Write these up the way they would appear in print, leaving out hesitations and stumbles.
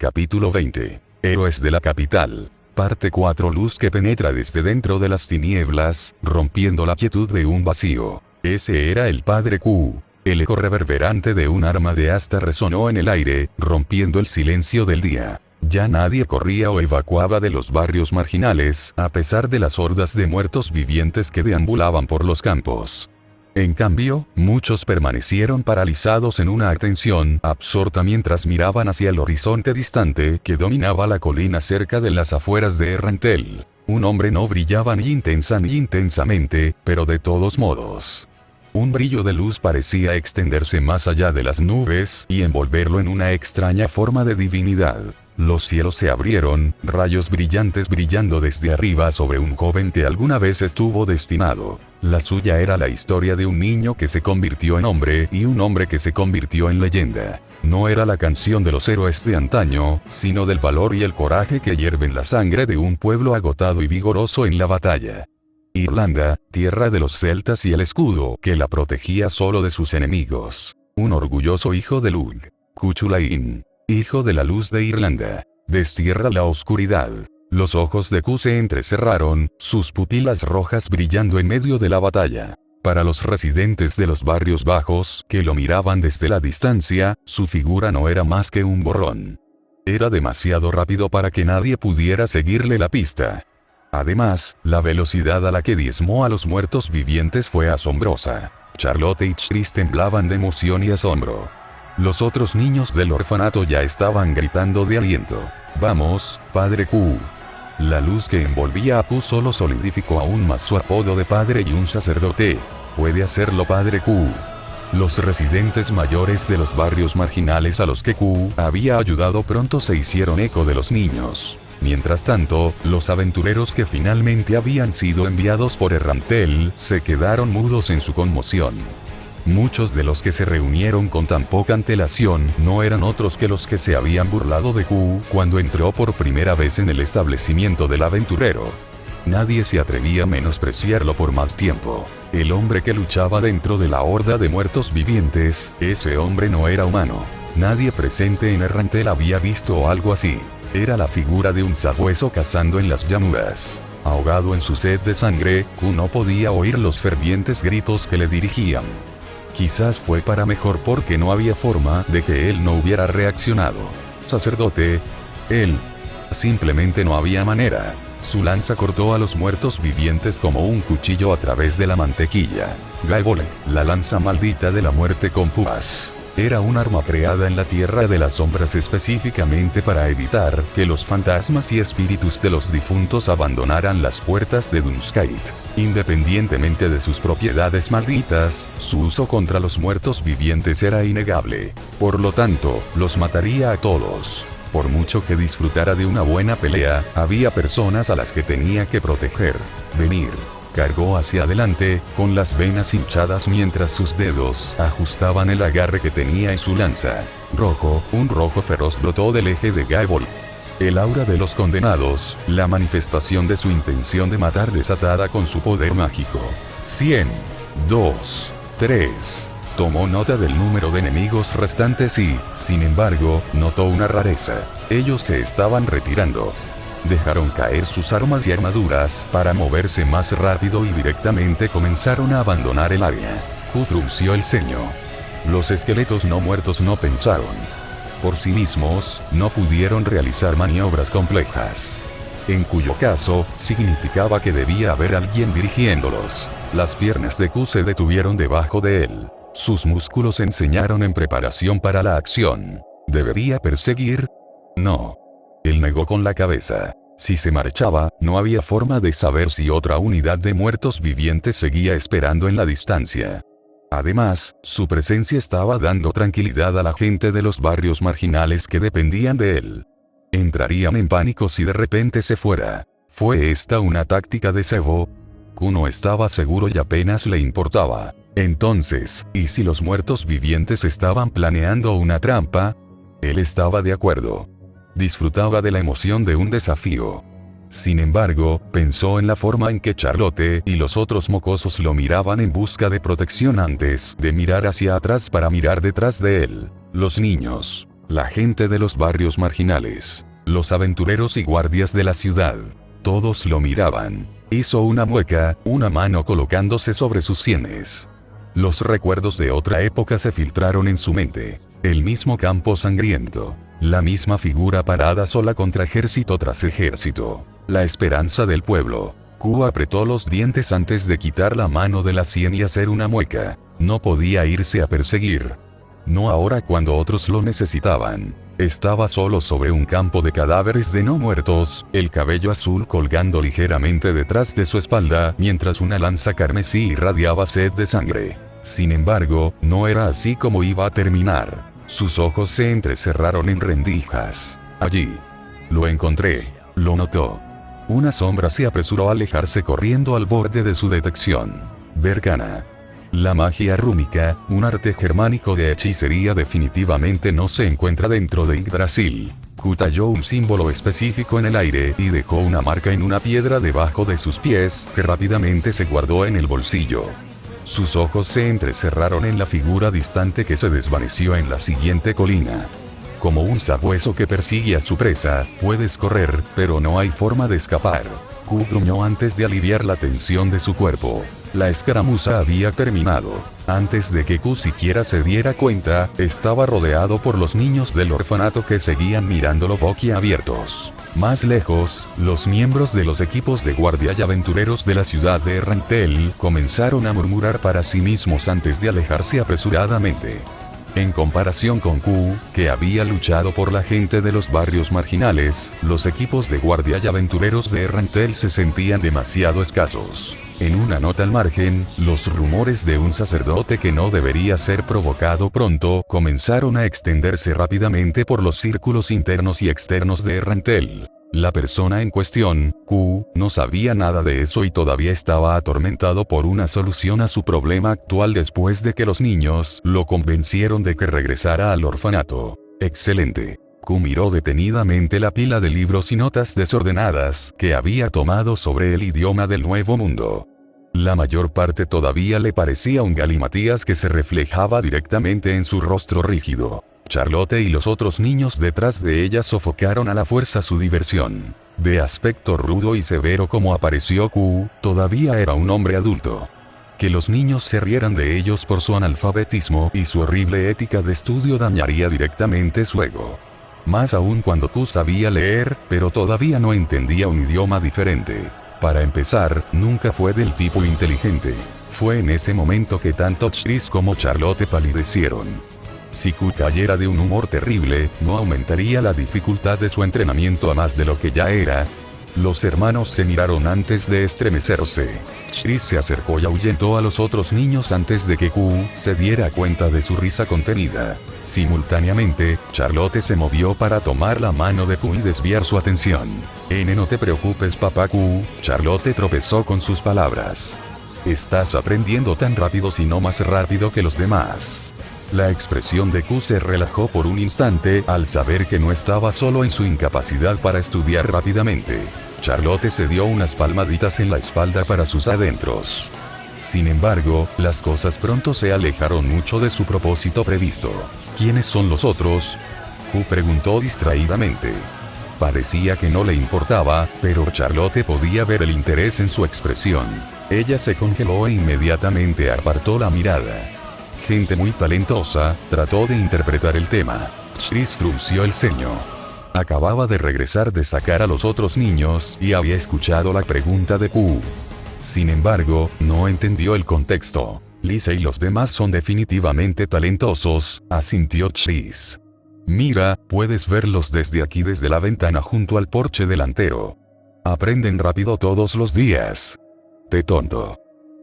Capítulo 20. Héroes de la capital. Parte 4. Luz que penetra desde dentro de las tinieblas, rompiendo la quietud de un vacío. Ese era el Padre Q. El eco reverberante de un arma de asta resonó en el aire, rompiendo el silencio del día. Ya nadie corría o evacuaba de los barrios marginales, a pesar de las hordas de muertos vivientes que deambulaban por los campos. En cambio, muchos permanecieron paralizados en una atención absorta mientras miraban hacia el horizonte distante que dominaba la colina cerca de las afueras de Errantel. Un hombre no brillaba ni intensa ni intensamente, pero de todos modos. Un brillo de luz parecía extenderse más allá de las nubes y envolverlo en una extraña forma de divinidad. Los cielos se abrieron, rayos brillantes brillando desde arriba sobre un joven que alguna vez estuvo destinado. La suya era la historia de un niño que se convirtió en hombre y un hombre que se convirtió en leyenda. No era la canción de los héroes de antaño, sino del valor y el coraje que hierven la sangre de un pueblo agotado y vigoroso en la batalla. Irlanda, tierra de los celtas y el escudo que la protegía solo de sus enemigos. Un orgulloso hijo de Lug. Cuchulain. Hijo de la luz de Irlanda. Destierra la oscuridad. Los ojos de Q se entrecerraron, sus pupilas rojas brillando en medio de la batalla. Para los residentes de los barrios bajos, que lo miraban desde la distancia, su figura no era más que un borrón. Era demasiado rápido para que nadie pudiera seguirle la pista. Además, la velocidad a la que diezmó a los muertos vivientes fue asombrosa. Charlotte y Chris temblaban de emoción y asombro. Los otros niños del orfanato ya estaban gritando de aliento. «Vamos, Padre Q». La luz que envolvía a Q solo solidificó aún más su apodo de padre y un sacerdote. «Puede hacerlo, Padre Q». Los residentes mayores de los barrios marginales a los que Q había ayudado pronto se hicieron eco de los niños. Mientras tanto, los aventureros que finalmente habían sido enviados por Errantel se quedaron mudos en su conmoción. Muchos de los que se reunieron con tan poca antelación no eran otros que los que se habían burlado de Q cuando entró por primera vez en el establecimiento del aventurero. Nadie se atrevía a menospreciarlo por más tiempo. El hombre que luchaba dentro de la horda de muertos vivientes, ese hombre no era humano. Nadie presente en Errantel había visto algo así. Era la figura de un sabueso cazando en las llanuras. Ahogado en su sed de sangre, Q no podía oír los fervientes gritos que le dirigían. Quizás fue para mejor porque no había forma de que él no hubiera reaccionado. Sacerdote. Él. Simplemente no había manera. Su lanza cortó a los muertos vivientes como un cuchillo a través de la mantequilla. Gaebole, la lanza maldita de la muerte con púas. Era un arma creada en la tierra de las sombras específicamente para evitar que los fantasmas y espíritus de los difuntos abandonaran las puertas de Dunskite. Independientemente de sus propiedades malditas, su uso contra los muertos vivientes era innegable. Por lo tanto, los mataría a todos. Por mucho que disfrutara de una buena pelea, había personas a las que tenía que proteger. Venir. Cargó hacia adelante, con las venas hinchadas mientras sus dedos ajustaban el agarre que tenía en su lanza. Rojo, un rojo feroz brotó del eje de Gaebol. El aura de los condenados, la manifestación de su intención de matar desatada con su poder mágico. 100. 2. 3. Tomó nota del número de enemigos restantes y, sin embargo, notó una rareza. Ellos se estaban retirando. Dejaron caer sus armas y armaduras para moverse más rápido y directamente comenzaron a abandonar el área. Q frunció el ceño. Los esqueletos no muertos no pensaron. Por sí mismos, no pudieron realizar maniobras complejas. En cuyo caso, significaba que debía haber alguien dirigiéndolos. Las piernas de Q se detuvieron debajo de él. Sus músculos enseñaron en preparación para la acción. ¿Debería perseguir? No. Él negó con la cabeza. Si se marchaba, no había forma de saber si otra unidad de muertos vivientes seguía esperando en la distancia. Además, su presencia estaba dando tranquilidad a la gente de los barrios marginales que dependían de él. Entrarían en pánico si de repente se fuera. ¿Fue esta una táctica de cebo? Q no estaba seguro y apenas le importaba. Entonces, ¿y si los muertos vivientes estaban planeando una trampa? Él estaba de acuerdo. Disfrutaba de la emoción de un desafío. Sin embargo, pensó en la forma en que Charlotte y los otros mocosos lo miraban en busca de protección antes de mirar hacia atrás para mirar detrás de él. Los niños. la gente de los barrios marginales, los aventureros y guardias de la ciudad. Todos lo miraban. Hizo una mueca, una mano colocándose sobre sus sienes. Los recuerdos de otra época se filtraron en su mente. El mismo campo sangriento. La misma figura parada sola contra ejército tras ejército. La esperanza del pueblo. Q apretó los dientes antes de quitar la mano de la sien y hacer una mueca. No podía irse a perseguir. No ahora cuando otros lo necesitaban. Estaba solo sobre un campo de cadáveres de no muertos, el cabello azul colgando ligeramente detrás de su espalda, mientras una lanza carmesí irradiaba sed de sangre. Sin embargo, no era así como iba a terminar. Sus ojos se entrecerraron en rendijas. Allí. Lo encontré. Lo notó. Una sombra se apresuró a alejarse corriendo al borde de su detección. Berkana. La magia rúnica, un arte germánico de hechicería, definitivamente no se encuentra dentro de Yggdrasil. Q talló un símbolo específico en el aire y dejó una marca en una piedra debajo de sus pies, que rápidamente se guardó en el bolsillo. Sus ojos se entrecerraron en la figura distante que se desvaneció en la siguiente colina. Como un sabueso que persigue a su presa, puedes correr, pero no hay forma de escapar. Q gruñó antes de aliviar la tensión de su cuerpo. La escaramuza había terminado. Antes de que Q siquiera se diera cuenta, estaba rodeado por los niños del orfanato que seguían mirándolo boquiabiertos. Más lejos, los miembros de los equipos de guardia y aventureros de la ciudad de Rantel comenzaron a murmurar para sí mismos antes de alejarse apresuradamente. En comparación con Q, que había luchado por la gente de los barrios marginales, los equipos de guardia y aventureros de Rantel se sentían demasiado escasos. En una nota al margen, los rumores de un sacerdote que no debería ser provocado pronto comenzaron a extenderse rápidamente por los círculos internos y externos de Rantel. La persona en cuestión, Q, no sabía nada de eso y todavía estaba atormentado por una solución a su problema actual después de que los niños lo convencieron de que regresara al orfanato. Excelente. Q miró detenidamente la pila de libros y notas desordenadas que había tomado sobre el idioma del Nuevo Mundo. La mayor parte todavía le parecía un galimatías que se reflejaba directamente en su rostro rígido. Charlotte y los otros niños detrás de ella sofocaron a la fuerza su diversión. De aspecto rudo y severo como apareció Q, todavía era un hombre adulto. Que los niños se rieran de ellos por su analfabetismo y su horrible ética de estudio dañaría directamente su ego. Más aún cuando Q sabía leer, pero todavía no entendía un idioma diferente. Para empezar, nunca fue del tipo inteligente. Fue en ese momento que tanto Chris como Charlotte palidecieron. Si Q cayera de un humor terrible, no aumentaría la dificultad de su entrenamiento a más de lo que ya era. Los hermanos se miraron antes de estremecerse. Chris se acercó y ahuyentó a los otros niños antes de que Q se diera cuenta de su risa contenida. Simultáneamente, Charlotte se movió para tomar la mano de Q y desviar su atención. No te preocupes papá Q, Charlotte tropezó con sus palabras. Estás aprendiendo tan rápido si no más rápido que los demás. La expresión de Q se relajó por un instante al saber que no estaba solo en su incapacidad para estudiar rápidamente. Charlotte se dio unas palmaditas en la espalda para sus adentros. Sin embargo, las cosas pronto se alejaron mucho de su propósito previsto. ¿Quiénes son los otros? Q preguntó distraídamente. Parecía que no le importaba, pero Charlotte podía ver el interés en su expresión. Ella se congeló e inmediatamente apartó la mirada. Gente muy talentosa, trató de interpretar el tema. Chris frunció el ceño. Acababa de regresar de sacar a los otros niños y había escuchado la pregunta de Q. Sin embargo, no entendió el contexto. Lisa y los demás son definitivamente talentosos, asintió Chris. Mira, puedes verlos desde aquí desde la ventana junto al porche delantero. Aprenden rápido todos los días. Te tonto.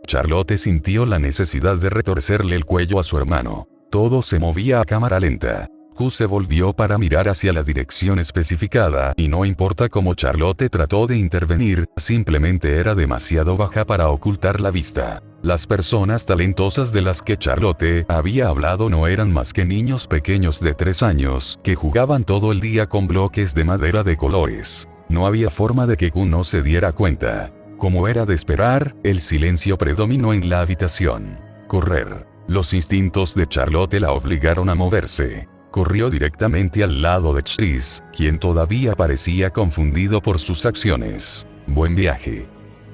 Charlotte sintió la necesidad de retorcerle el cuello a su hermano. Todo se movía a cámara lenta. Q se volvió para mirar hacia la dirección especificada y no importa cómo Charlotte trató de intervenir, simplemente era demasiado baja para ocultar la vista. Las personas talentosas de las que Charlotte había hablado no eran más que niños pequeños de 3 años que jugaban todo el día con bloques de madera de colores. No había forma de que Q no se diera cuenta. Como era de esperar, el silencio predominó en la habitación. Correr. Los instintos de Charlotte la obligaron a moverse. corrió directamente al lado de Chris, quien todavía parecía confundido por sus acciones. Buen viaje.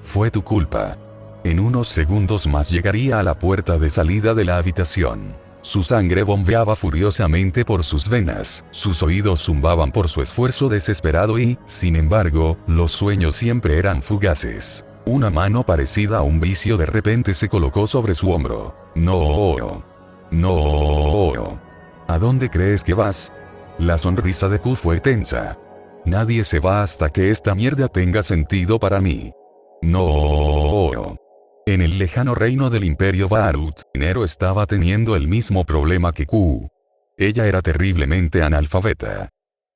Fue tu culpa. En unos segundos más llegaría a la puerta de salida de la habitación. Su sangre bombeaba furiosamente por sus venas, sus oídos zumbaban por su esfuerzo desesperado y, sin embargo, los sueños siempre eran fugaces. Una mano parecida a un vicio de repente se colocó sobre su hombro. No. No. ¿A dónde crees que vas? La sonrisa de Q fue tensa. Nadie se va hasta que esta mierda tenga sentido para mí. No. En el lejano reino del Imperio Baharut, Nero estaba teniendo el mismo problema que Q. Ella era terriblemente analfabeta.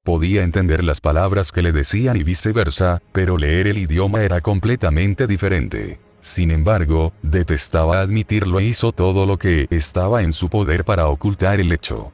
Podía entender las palabras que le decían y viceversa, pero leer el idioma era completamente diferente. Sin embargo, detestaba admitirlo e hizo todo lo que estaba en su poder para ocultar el hecho.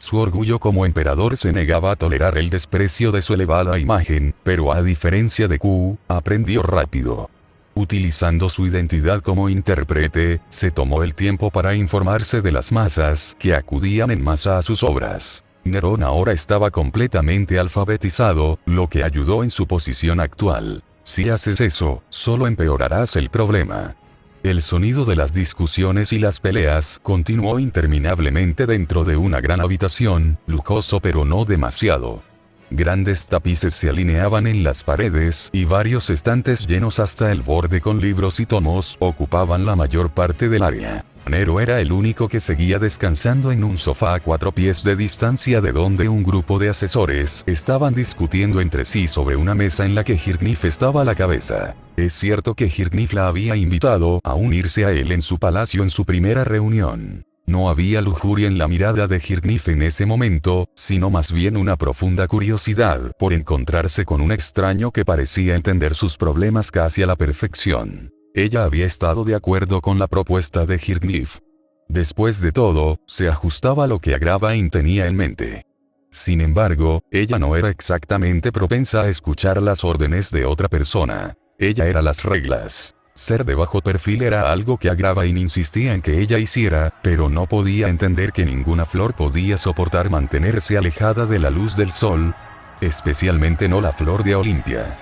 Su orgullo como emperador se negaba a tolerar el desprecio de su elevada imagen, pero a diferencia de Q, aprendió rápido. Utilizando su identidad como intérprete, se tomó el tiempo para informarse de las masas que acudían en masa a sus obras. Nerón ahora estaba completamente alfabetizado, lo que ayudó en su posición actual. Si haces eso, solo empeorarás el problema. El sonido de las discusiones y las peleas continuó interminablemente dentro de una gran habitación, lujoso pero no demasiado. Grandes tapices se alineaban en las paredes y varios estantes llenos hasta el borde con libros y tomos ocupaban la mayor parte del área. Nero era el único que seguía descansando en un sofá a 4 pies de distancia de donde un grupo de asesores estaban discutiendo entre sí sobre una mesa en la que Hirknif estaba a la cabeza. Es cierto que Hirknif la había invitado a unirse a él en su palacio en su primera reunión. No había lujuria en la mirada de Hirknif en ese momento, sino más bien una profunda curiosidad por encontrarse con un extraño que parecía entender sus problemas casi a la perfección. Ella había estado de acuerdo con la propuesta de Hirknif. Después de todo, se ajustaba a lo que Agravain tenía en mente. Sin embargo, ella no era exactamente propensa a escuchar las órdenes de otra persona. Ella era las reglas. Ser de bajo perfil era algo que Agravain insistía en que ella hiciera, pero no podía entender que ninguna flor podía soportar mantenerse alejada de la luz del sol, especialmente no la flor de Olimpia.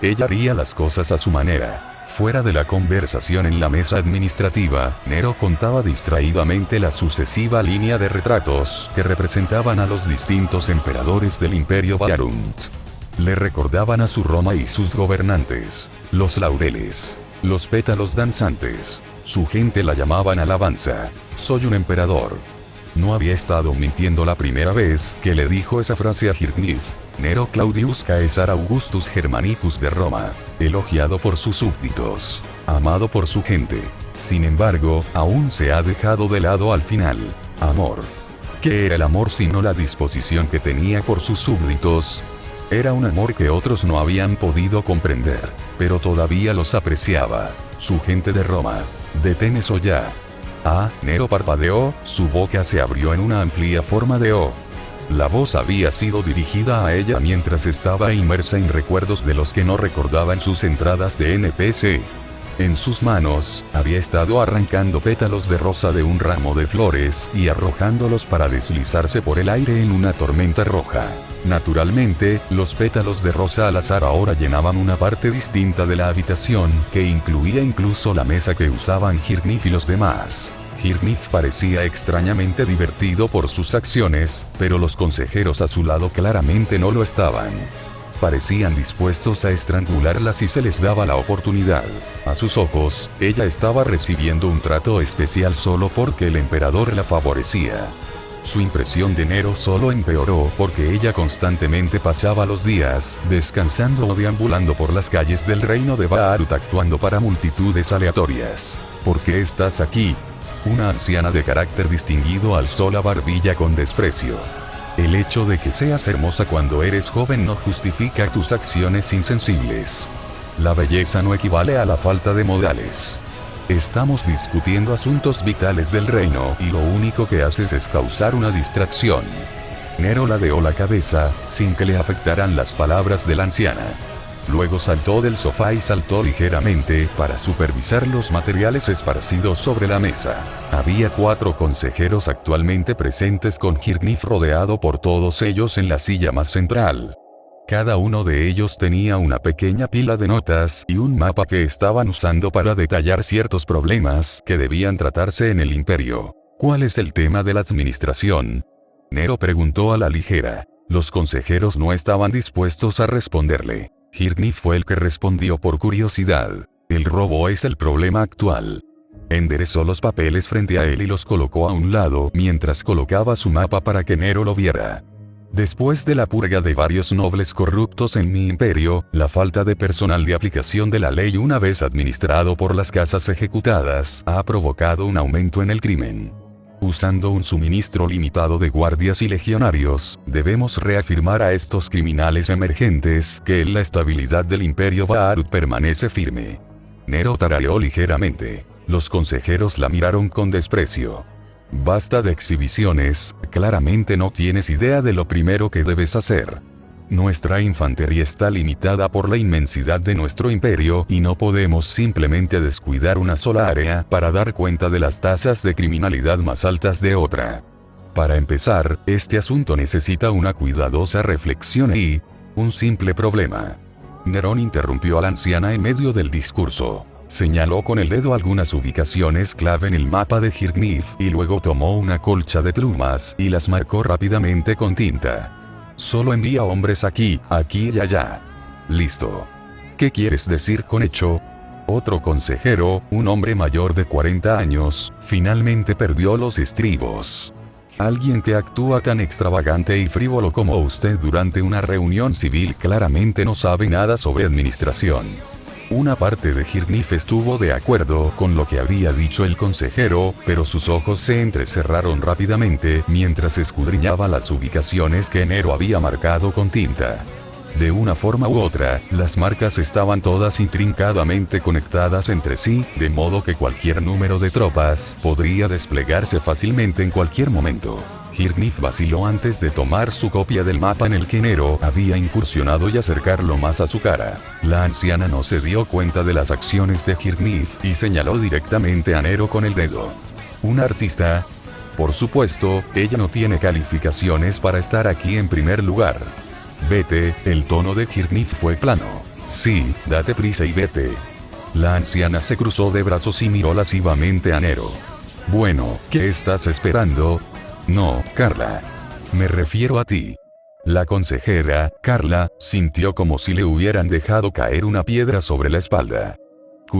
Ella haría las cosas a su manera. Fuera de la conversación en la mesa administrativa, Nero contaba distraídamente la sucesiva línea de retratos que representaban a los distintos emperadores del Imperio Baharunt. Le recordaban a su Roma y sus gobernantes, los laureles, los pétalos danzantes. Su gente la llamaban alabanza. Soy un emperador. No había estado mintiendo la primera vez que le dijo esa frase a Hirknif. Nero Claudius Caesar Augustus Germanicus de Roma, elogiado por sus súbditos, amado por su gente. Sin embargo, aún se ha dejado de lado al final. Amor. ¿Qué era el amor sino la disposición que tenía por sus súbditos? Era un amor que otros no habían podido comprender, pero todavía los apreciaba. Su gente de Roma. Detén eso ya. Nero parpadeó, su boca se abrió en una amplia forma de O. La voz había sido dirigida a ella mientras estaba inmersa en recuerdos de los que no recordaba en sus entradas de NPC. En sus manos, había estado arrancando pétalos de rosa de un ramo de flores y arrojándolos para deslizarse por el aire en una tormenta roja. Naturalmente, los pétalos de rosa al azar ahora llenaban una parte distinta de la habitación, que incluía incluso la mesa que usaban Hirknif y los demás. Hirknif parecía extrañamente divertido por sus acciones, pero los consejeros a su lado claramente no lo estaban. Parecían dispuestos a estrangularla si se les daba la oportunidad. A sus ojos, ella estaba recibiendo un trato especial solo porque el emperador la favorecía. Su impresión de Nero solo empeoró porque ella constantemente pasaba los días descansando o deambulando por las calles del reino de Baharut actuando para multitudes aleatorias. ¿Por qué estás aquí? Una anciana de carácter distinguido alzó la barbilla con desprecio. El hecho de que seas hermosa cuando eres joven no justifica tus acciones insensibles. La belleza no equivale a la falta de modales. Estamos discutiendo asuntos vitales del reino y lo único que haces es causar una distracción. Nero ladeó la cabeza, sin que le afectaran las palabras de la anciana. Luego saltó del sofá y saltó ligeramente para supervisar los materiales esparcidos sobre la mesa. Había 4 consejeros actualmente presentes con Hirknif rodeado por todos ellos en la silla más central. Cada uno de ellos tenía una pequeña pila de notas y un mapa que estaban usando para detallar ciertos problemas que debían tratarse en el imperio. ¿Cuál es el tema de la administración? Nero preguntó a la ligera. Los consejeros no estaban dispuestos a responderle. Hirknif fue el que respondió por curiosidad. El robo es el problema actual. Enderezó los papeles frente a él y los colocó a un lado mientras colocaba su mapa para que Nero lo viera. Después de la purga de varios nobles corruptos en mi imperio, la falta de personal de aplicación de la ley una vez administrado por las casas ejecutadas ha provocado un aumento en el crimen. Usando un suministro limitado de guardias y legionarios, debemos reafirmar a estos criminales emergentes que la estabilidad del imperio Baharut permanece firme. Nero tarareó ligeramente. Los consejeros la miraron con desprecio. Basta de exhibiciones, claramente no tienes idea de lo primero que debes hacer. Nuestra infantería está limitada por la inmensidad de nuestro imperio y no podemos simplemente descuidar una sola área para dar cuenta de las tasas de criminalidad más altas de otra. Para empezar, este asunto necesita una cuidadosa reflexión y un simple problema. Nerón interrumpió a la anciana en medio del discurso. Señaló con el dedo algunas ubicaciones clave en el mapa de Hirknif y luego tomó una colcha de plumas y las marcó rápidamente con tinta. Solo envía hombres aquí, aquí y allá. Listo. ¿Qué quieres decir con hecho? Otro consejero, un hombre mayor de 40 años, finalmente perdió los estribos. Alguien que actúa tan extravagante y frívolo como usted durante una reunión civil claramente no sabe nada sobre administración. Una parte de Hirknif estuvo de acuerdo con lo que había dicho el consejero, pero sus ojos se entrecerraron rápidamente mientras escudriñaba las ubicaciones que Nero había marcado con tinta. De una forma u otra, las marcas estaban todas intrincadamente conectadas entre sí, de modo que cualquier número de tropas podría desplegarse fácilmente en cualquier momento. Hirknif vaciló antes de tomar su copia del mapa en el que Nero había incursionado y acercarlo más a su cara. La anciana no se dio cuenta de las acciones de Hirknif y señaló directamente a Nero con el dedo. ¿Un artista? Por supuesto, ella no tiene calificaciones para estar aquí en primer lugar. Vete, el tono de Hirknif fue plano. Sí, date prisa y vete. La anciana se cruzó de brazos y miró lascivamente a Nero. Bueno, ¿qué estás esperando? No, Carla. Me refiero a ti. La consejera, Carla, sintió como si le hubieran dejado caer una piedra sobre la espalda.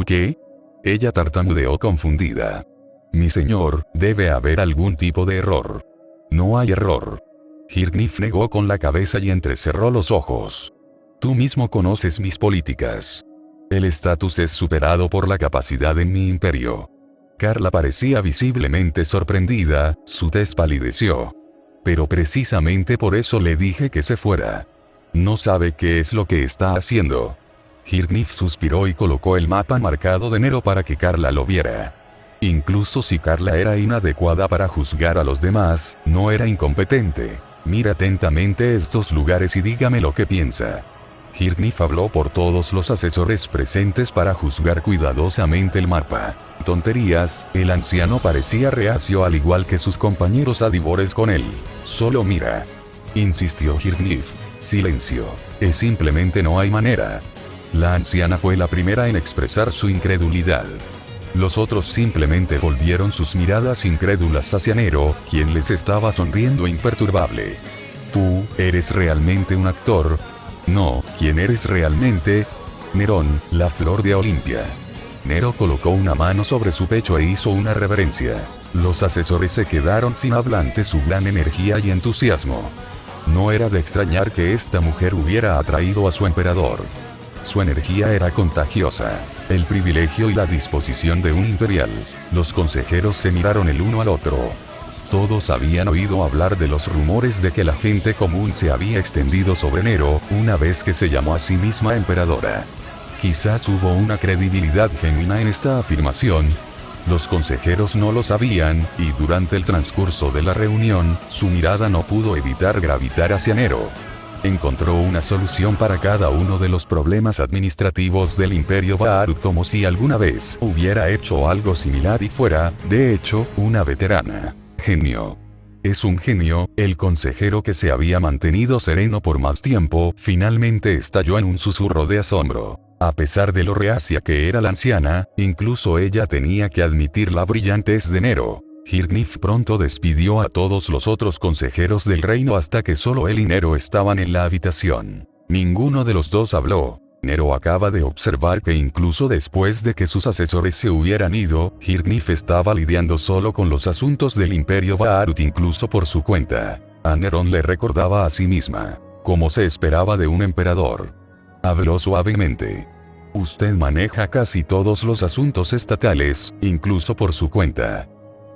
¿Qué? Ella tartamudeó confundida. Mi señor, debe haber algún tipo de error. No hay error. Hirknif negó con la cabeza y entrecerró los ojos. Tú mismo conoces mis políticas. El estatus es superado por la capacidad en mi imperio. Carla parecía visiblemente sorprendida, su tez palideció. Pero precisamente por eso le dije que se fuera. No sabe qué es lo que está haciendo. Hirknif suspiró y colocó el mapa marcado de Nero para que Carla lo viera. Incluso si Carla era inadecuada para juzgar a los demás, no era incompetente. Mira atentamente estos lugares y dígame lo que piensa. Hirknif habló por todos los asesores presentes para juzgar cuidadosamente el mapa. Tonterías, el anciano parecía reacio al igual que sus compañeros adivores con él. Solo mira. Insistió Hirknif. Silencio. Simplemente no hay manera. La anciana fue la primera en expresar su incredulidad. Los otros simplemente volvieron sus miradas incrédulas hacia Nero, quien les estaba sonriendo imperturbable. ¿Tú, eres realmente un actor? No, ¿quién eres realmente? Nerón, la flor de Olimpia. Nero colocó una mano sobre su pecho e hizo una reverencia. Los asesores se quedaron sin habla ante su gran energía y entusiasmo. No era de extrañar que esta mujer hubiera atraído a su emperador. Su energía era contagiosa. El privilegio y la disposición de un imperial. Los consejeros se miraron el uno al otro. Todos habían oído hablar de los rumores de que la gente común se había extendido sobre Nero una vez que se llamó a sí misma emperadora. Quizás hubo una credibilidad genuina en esta afirmación. Los consejeros no lo sabían, y durante el transcurso de la reunión, su mirada no pudo evitar gravitar hacia Nero. Encontró una solución para cada uno de los problemas administrativos del Imperio Baharut, como si alguna vez hubiera hecho algo similar y fuera, de hecho, una veterana. Genio. Es un genio. El consejero, que se había mantenido sereno por más tiempo, finalmente estalló en un susurro de asombro. A pesar de lo reacia que era la anciana, incluso ella tenía que admitir la brillantez de Nero. Hirgnif pronto despidió a todos los otros consejeros del reino hasta que solo él y Nero estaban en la habitación. Ninguno de los dos habló. Nero acaba de observar que incluso después de que sus asesores se hubieran ido, Hirgnif estaba lidiando solo con los asuntos del Imperio Baharut, incluso por su cuenta. A Neron le recordaba a sí misma, como se esperaba de un emperador. Habló suavemente. Usted maneja casi todos los asuntos estatales, incluso por su cuenta.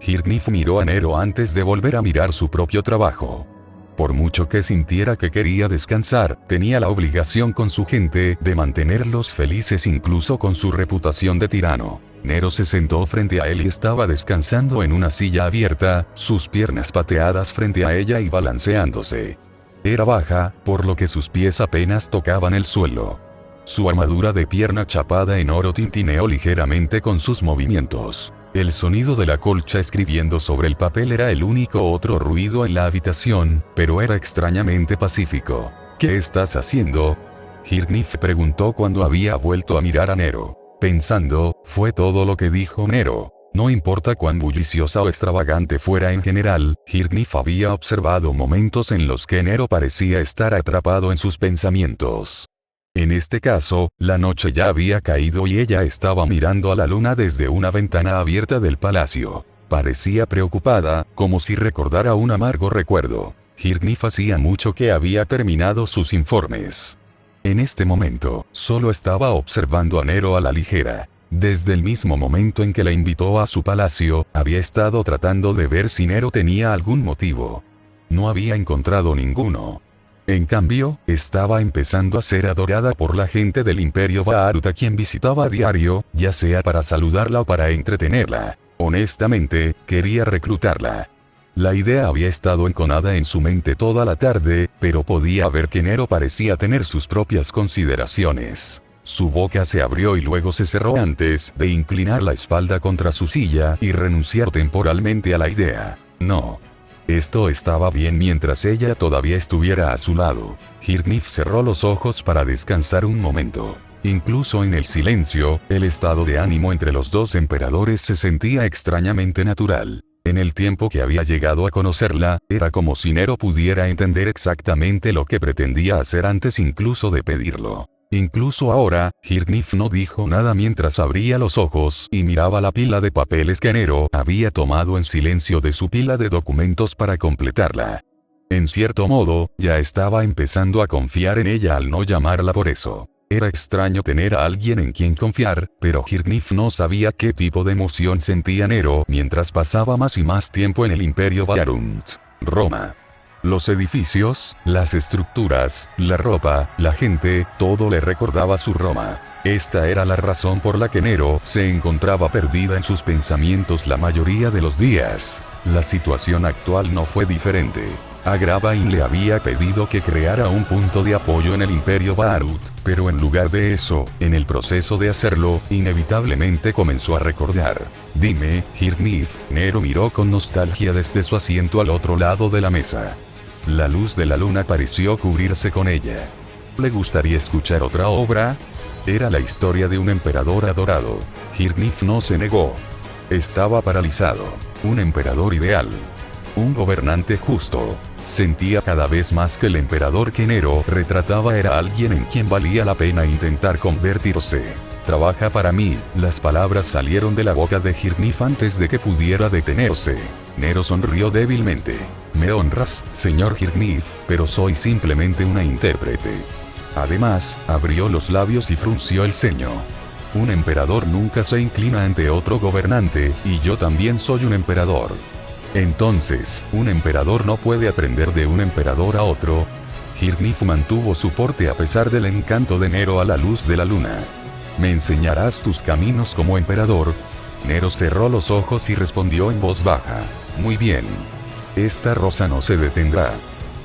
Hirgnif miró a Nero antes de volver a mirar su propio trabajo. Por mucho que sintiera que quería descansar, tenía la obligación con su gente de mantenerlos felices incluso con su reputación de tirano. Nero se sentó frente a él y estaba descansando en una silla abierta, sus piernas pateadas frente a ella y balanceándose. Era baja, por lo que sus pies apenas tocaban el suelo. Su armadura de pierna chapada en oro tintineó ligeramente con sus movimientos. El sonido de la colcha escribiendo sobre el papel era el único otro ruido en la habitación, pero era extrañamente pacífico. ¿Qué estás haciendo?, Hirgnif preguntó cuando había vuelto a mirar a Nero. Pensando, fue todo lo que dijo Nero. No importa cuán bulliciosa o extravagante fuera en general, Hirgnif había observado momentos en los que Nero parecía estar atrapado en sus pensamientos. En este caso, la noche ya había caído y ella estaba mirando a la luna desde una ventana abierta del palacio. Parecía preocupada, como si recordara un amargo recuerdo. Hirgnif hacía mucho que había terminado sus informes. En este momento, solo estaba observando a Nero a la ligera. Desde el mismo momento en que la invitó a su palacio, había estado tratando de ver si Nero tenía algún motivo. No había encontrado ninguno. En cambio, estaba empezando a ser adorada por la gente del Imperio Baharut, a quien visitaba a diario, ya sea para saludarla o para entretenerla. Honestamente, quería reclutarla. La idea había estado enconada en su mente toda la tarde, pero podía ver que Nero parecía tener sus propias consideraciones. Su boca se abrió y luego se cerró antes de inclinar la espalda contra su silla y renunciar temporalmente a la idea. No. Esto estaba bien mientras ella todavía estuviera a su lado. Hirgnif cerró los ojos para descansar un momento. Incluso en el silencio, el estado de ánimo entre los dos emperadores se sentía extrañamente natural. En el tiempo que había llegado a conocerla, era como si Nero pudiera entender exactamente lo que pretendía hacer antes incluso de pedirlo. Incluso ahora, Hirgnif no dijo nada mientras abría los ojos y miraba la pila de papeles que Nero había tomado en silencio de su pila de documentos para completarla. En cierto modo, ya estaba empezando a confiar en ella al no llamarla por eso. Era extraño tener a alguien en quien confiar, pero Hirgnif no sabía qué tipo de emoción sentía Nero mientras pasaba más y más tiempo en el Imperio Baharut. Roma. Los edificios, las estructuras, la ropa, la gente, todo le recordaba su Roma. Esta era la razón por la que Nero se encontraba perdida en sus pensamientos la mayoría de los días. La situación actual no fue diferente. Agravain le había pedido que creara un punto de apoyo en el Imperio Baharut, pero en lugar de eso, en el proceso de hacerlo, inevitablemente comenzó a recordar. Dime, Hirgnif, Nero miró con nostalgia desde su asiento al otro lado de la mesa. La luz de la luna pareció cubrirse con ella. ¿Le gustaría escuchar otra obra? Era la historia de un emperador adorado. Hirgnif no se negó. Estaba paralizado. Un emperador ideal. Un gobernante justo. Sentía cada vez más que el emperador que Nero retrataba era alguien en quien valía la pena intentar convertirse. Trabaja para mí. Las palabras salieron de la boca de Hirgnif antes de que pudiera detenerse. Nero sonrió débilmente. Me honras, señor Hirgnif, pero soy simplemente una intérprete. Además, abrió los labios y frunció el ceño. Un emperador nunca se inclina ante otro gobernante, y yo también soy un emperador. Entonces, ¿un emperador no puede aprender de un emperador a otro? Hirgnif mantuvo su porte a pesar del encanto de Nero a la luz de la luna. ¿Me enseñarás tus caminos como emperador? Nero cerró los ojos y respondió en voz baja. Muy bien. Esta rosa no se detendrá.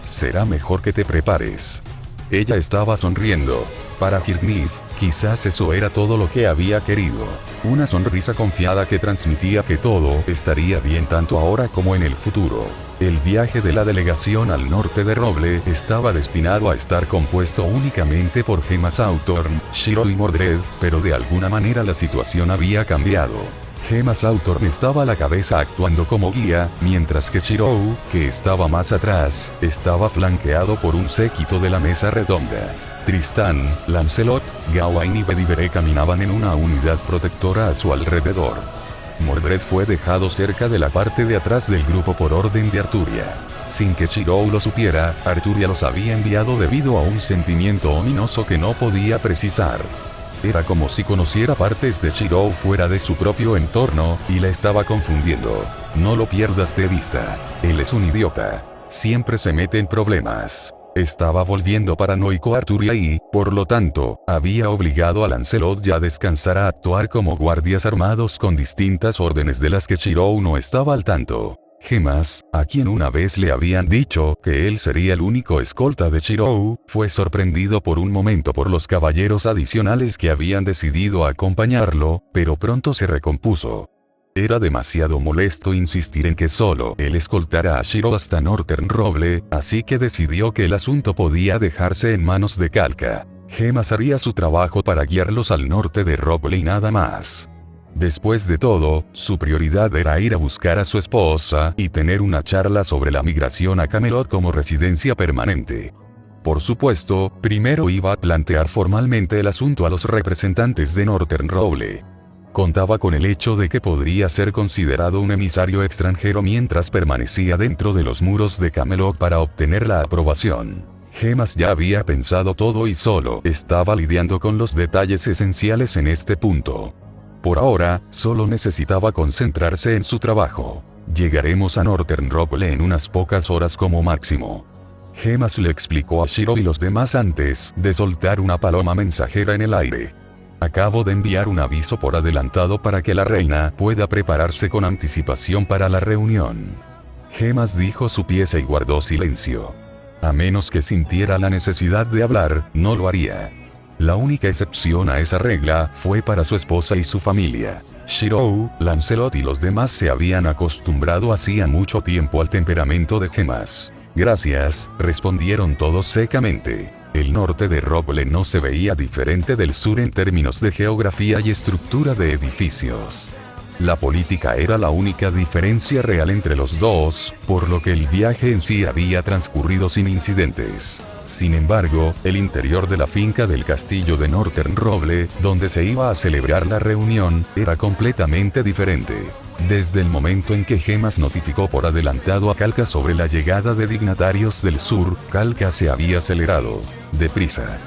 será mejor que te prepares. Ella estaba sonriendo. Para Kirknif, quizás eso era todo lo que había querido. Una sonrisa confiada que transmitía que todo estaría bien tanto ahora como en el futuro. El viaje de la delegación al norte de Roble estaba destinado a estar compuesto únicamente por Gemma Hawthorne, Shiro y Mordred, pero de alguna manera la situación había cambiado. Gemma Hawthorne estaba a la cabeza actuando como guía, mientras que Shiro, que estaba más atrás, estaba flanqueado por un séquito de la mesa redonda. Tristán, Lancelot, Gawain y Bedivere caminaban en una unidad protectora a su alrededor. Mordred fue dejado cerca de la parte de atrás del grupo por orden de Arturia. Sin que Shiro lo supiera, Arturia los había enviado debido a un sentimiento ominoso que no podía precisar. Era como si conociera partes de Shiro fuera de su propio entorno, y la estaba confundiendo. No lo pierdas de vista. Él es un idiota. Siempre se mete en problemas. Estaba volviendo paranoico Arturia y, por lo tanto, había obligado a Lancelot y a descansar a actuar como guardias armados con distintas órdenes de las que Shiro no estaba al tanto. Gemas, a quien una vez le habían dicho que él sería el único escolta de Shiro, fue sorprendido por un momento por los caballeros adicionales que habían decidido acompañarlo, pero pronto se recompuso. Era demasiado molesto insistir en que solo él escoltara a Shiro hasta Northern Roble, así que decidió que el asunto podía dejarse en manos de Calca. Gemas haría su trabajo para guiarlos al norte de Roble y nada más. Después de todo, su prioridad era ir a buscar a su esposa y tener una charla sobre la migración a Camelot como residencia permanente. Por supuesto, primero iba a plantear formalmente el asunto a los representantes de Northern Roble. Contaba con el hecho de que podría ser considerado un emisario extranjero mientras permanecía dentro de los muros de Camelot para obtener la aprobación. Gemas ya había pensado todo y solo estaba lidiando con los detalles esenciales en este punto. Por ahora, solo necesitaba concentrarse en su trabajo. Llegaremos a Northern Roble en unas pocas horas como máximo. Gemas le explicó a Shiro y los demás antes de soltar una paloma mensajera en el aire. Acabo de enviar un aviso por adelantado para que la reina pueda prepararse con anticipación para la reunión. Gemas dijo su pieza y guardó silencio. A menos que sintiera la necesidad de hablar, no lo haría. La única excepción a esa regla fue para su esposa y su familia. Shiro, Lancelot y los demás se habían acostumbrado hacía mucho tiempo al temperamento de Gemas. Gracias, respondieron todos secamente. El norte de Roble no se veía diferente del sur en términos de geografía y estructura de edificios. La política era la única diferencia real entre los dos, por lo que el viaje en sí había transcurrido sin incidentes. Sin embargo, el interior de la finca del castillo de Northern Roble, donde se iba a celebrar la reunión, era completamente diferente. Desde el momento en que Gemas notificó por adelantado a Calca sobre la llegada de dignatarios del sur, Calca se había acelerado. Deprisa.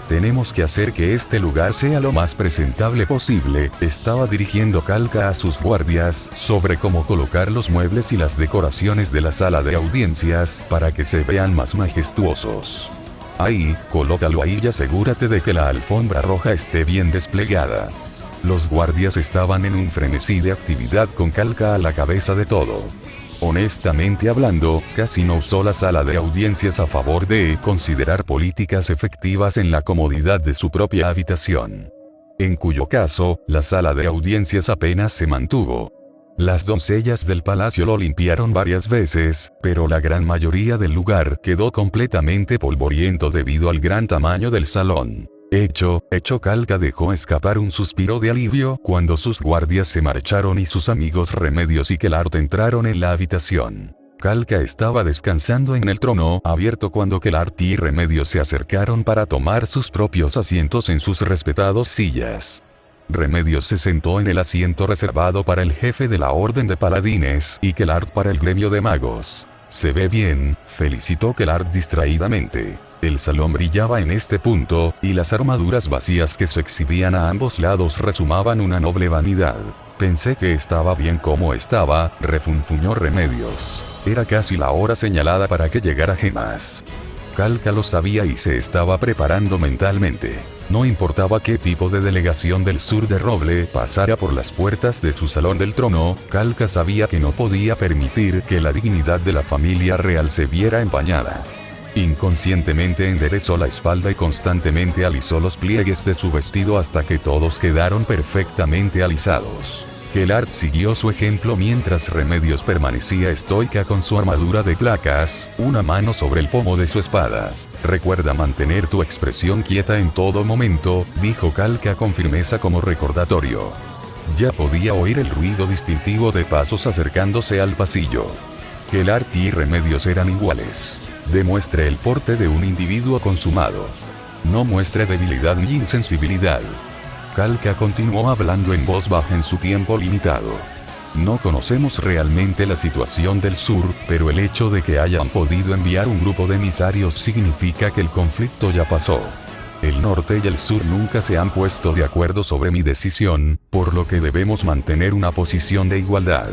Tenemos que hacer que este lugar sea lo más presentable posible, estaba dirigiendo Calca a sus guardias sobre cómo colocar los muebles y las decoraciones de la sala de audiencias para que se vean más majestuosos. Ahí, colócalo ahí y asegúrate de que la alfombra roja esté bien desplegada. Los guardias estaban en un frenesí de actividad con Calca a la cabeza de todo. Honestamente hablando, casi no usó la sala de audiencias a favor de considerar políticas efectivas en la comodidad de su propia habitación. En cuyo caso, la sala de audiencias apenas se mantuvo. Las doncellas del palacio lo limpiaron varias veces, pero la gran mayoría del lugar quedó completamente polvoriento debido al gran tamaño del salón. Hecho, Calca dejó escapar un suspiro de alivio cuando sus guardias se marcharon y sus amigos Remedios y Kellart entraron en la habitación. Calca estaba descansando en el trono abierto cuando Kellart y Remedios se acercaron para tomar sus propios asientos en sus respetados sillas. Remedios se sentó en el asiento reservado para el jefe de la Orden de Paladines y Kellart para el gremio de magos. Se ve bien, felicitó Kellart distraídamente. El salón brillaba en este punto, y las armaduras vacías que se exhibían a ambos lados resumaban una noble vanidad. Pensé que estaba bien como estaba, refunfuñó Remedios. Era casi la hora señalada para que llegara Gemas. Calca lo sabía y se estaba preparando mentalmente. No importaba qué tipo de delegación del sur de Roble pasara por las puertas de su salón del trono, Calca sabía que no podía permitir que la dignidad de la familia real se viera empañada. Inconscientemente enderezó la espalda y constantemente alisó los pliegues de su vestido hasta que todos quedaron perfectamente alisados. Kelart siguió su ejemplo mientras Remedios permanecía estoica con su armadura de placas, una mano sobre el pomo de su espada. Recuerda mantener tu expresión quieta en todo momento, dijo Kalka con firmeza como recordatorio. Ya podía oír el ruido distintivo de pasos acercándose al pasillo. Kelart y Remedios eran iguales. Demuestre el porte de un individuo consumado. No muestre debilidad ni insensibilidad. Kalka continuó hablando en voz baja en su tiempo limitado. No conocemos realmente la situación del sur, pero el hecho de que hayan podido enviar un grupo de emisarios significa que el conflicto ya pasó. El norte y el sur nunca se han puesto de acuerdo sobre mi decisión, por lo que debemos mantener una posición de igualdad.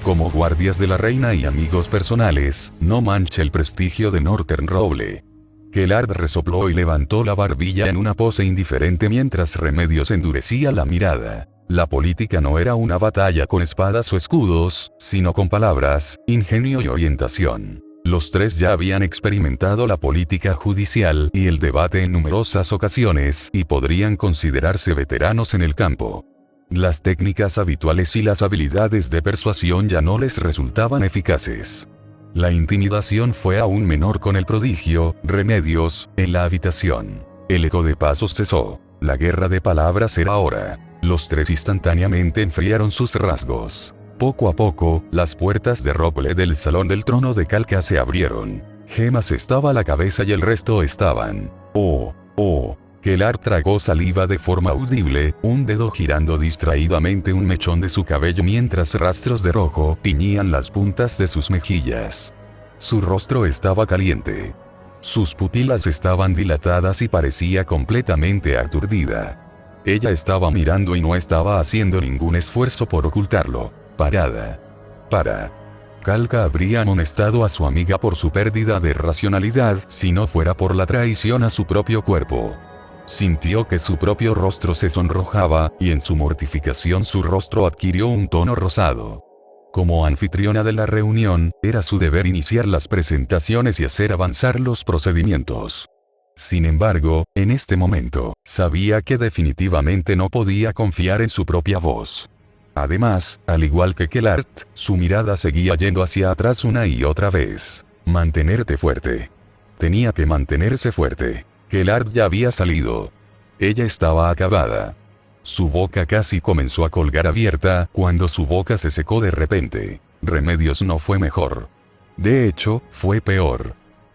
Como guardias de la reina y amigos personales, no manche el prestigio de Northern Roble. Kelart resopló y levantó la barbilla en una pose indiferente mientras Remedios endurecía la mirada. La política no era una batalla con espadas o escudos, sino con palabras, ingenio y orientación. Los tres ya habían experimentado la política judicial y el debate en numerosas ocasiones y podrían considerarse veteranos en el campo. Las técnicas habituales y las habilidades de persuasión ya no les resultaban eficaces. La intimidación fue aún menor con el prodigio, Remedios, en la habitación. El eco de pasos cesó. La guerra de palabras era ahora. Los tres instantáneamente enfriaron sus rasgos. Poco a poco, las puertas de roble del salón del trono de Kalka se abrieron. Gemas estaba a la cabeza y el resto estaban. Kelart tragó saliva de forma audible, un dedo girando distraídamente un mechón de su cabello mientras rastros de rojo tiñían las puntas de sus mejillas. Su rostro estaba caliente. Sus pupilas estaban dilatadas y parecía completamente aturdida. Ella estaba mirando y no estaba haciendo ningún esfuerzo por ocultarlo. Parada. Kalka habría amonestado a su amiga por su pérdida de racionalidad si no fuera por la traición a su propio cuerpo. Sintió que su propio rostro se sonrojaba, y en su mortificación su rostro adquirió un tono rosado. Como anfitriona de la reunión, era su deber iniciar las presentaciones y hacer avanzar los procedimientos. Sin embargo, en este momento, sabía que definitivamente no podía confiar en su propia voz. Además, al igual que Kelart, su mirada seguía yendo hacia atrás una y otra vez. Mantenerte fuerte. Tenía que mantenerse fuerte. Kelart ya había salido. Ella estaba acabada. Su boca casi comenzó a colgar abierta cuando su boca se secó de repente. Remedios no fue mejor. De hecho, fue peor.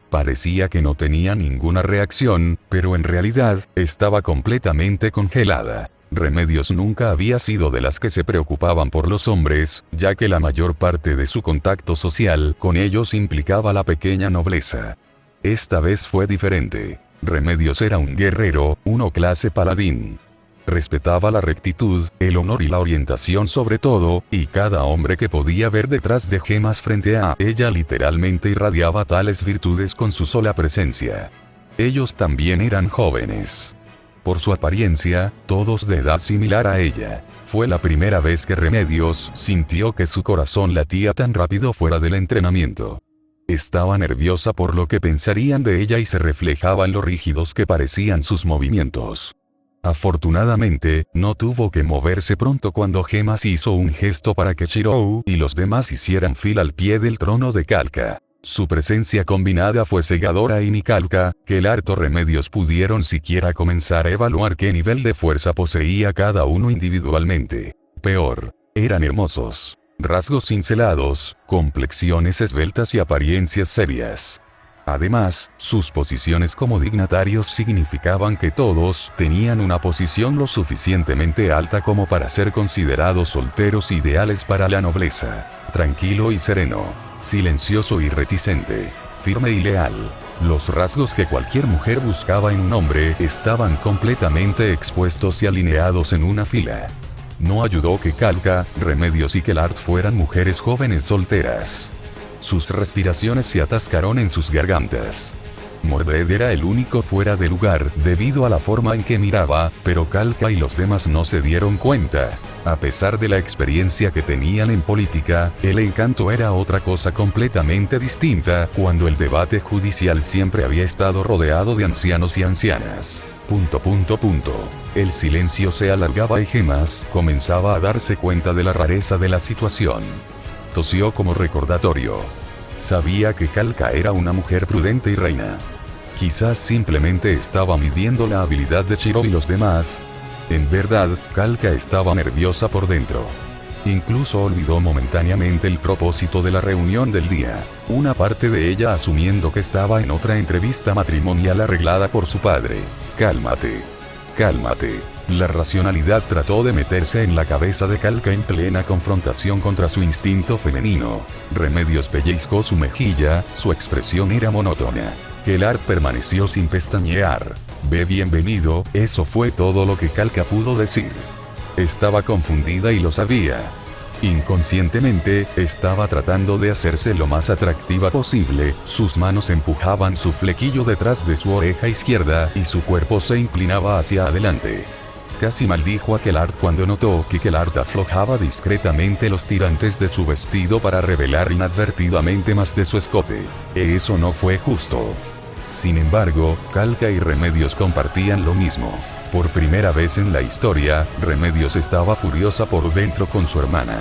Parecía que no tenía ninguna reacción, pero en realidad, estaba completamente congelada. Remedios nunca había sido de las que se preocupaban por los hombres, ya que la mayor parte de su contacto social con ellos implicaba la pequeña nobleza. Esta vez fue diferente. Remedios era un guerrero, uno clase paladín. Respetaba la rectitud, el honor y la orientación sobre todo, y cada hombre que podía ver detrás de Gemas frente a ella literalmente irradiaba tales virtudes con su sola presencia. Ellos también eran jóvenes. Por su apariencia, todos de edad similar a ella. Fue la primera vez que Remedios sintió que su corazón latía tan rápido fuera del entrenamiento. Estaba nerviosa por lo que pensarían de ella y se reflejaba en lo rígidos que parecían sus movimientos. Afortunadamente, no tuvo que moverse pronto cuando Gemas hizo un gesto para que Shirou y los demás hicieran fila al pie del trono de Kalka. Su presencia combinada fue cegadora y ni Kalka, Kelart o Remedios pudieron siquiera comenzar a evaluar qué nivel de fuerza poseía cada uno individualmente. Peor, eran hermosos. Rasgos cincelados, complexiones esbeltas y apariencias serias. Además, sus posiciones como dignatarios significaban que todos tenían una posición lo suficientemente alta como para ser considerados solteros ideales para la nobleza. Tranquilo y sereno, silencioso y reticente, firme y leal. Los rasgos que cualquier mujer buscaba en un hombre estaban completamente expuestos y alineados en una fila. No ayudó que Kalka, Remedios y Kelart fueran mujeres jóvenes solteras. Sus respiraciones se atascaron en sus gargantas. Mordred era el único fuera de lugar debido a la forma en que miraba, pero Kalka y los demás no se dieron cuenta. A pesar de la experiencia que tenían en política, el encanto era otra cosa completamente distinta, cuando el debate judicial siempre había estado rodeado de ancianos y ancianas. El silencio se alargaba y Gemas comenzaba a darse cuenta de la rareza de la situación. Tosió como recordatorio. Sabía que Kalka era una mujer prudente y reina. Quizás simplemente estaba midiendo la habilidad de Shiro y los demás. En verdad, Kalka estaba nerviosa por dentro. Incluso olvidó momentáneamente el propósito de la reunión del día. Una parte de ella asumiendo que estaba en otra entrevista matrimonial arreglada por su padre. Cálmate. Cálmate. La racionalidad trató de meterse en la cabeza de Kalka en plena confrontación contra su instinto femenino. Remedios pellizcó su mejilla, su expresión era monótona. Kelart permaneció sin pestañear. Bienvenido, eso fue todo lo que Kalka pudo decir. Estaba confundida y lo sabía. Inconscientemente, estaba tratando de hacerse lo más atractiva posible, sus manos empujaban su flequillo detrás de su oreja izquierda y su cuerpo se inclinaba hacia adelante. Casi maldijo a Kelart cuando notó que Kelart aflojaba discretamente los tirantes de su vestido para revelar inadvertidamente más de su escote. Eso no fue justo. Sin embargo, Kalka y Remedios compartían lo mismo. Por primera vez en la historia, Remedios estaba furiosa por dentro con su hermana.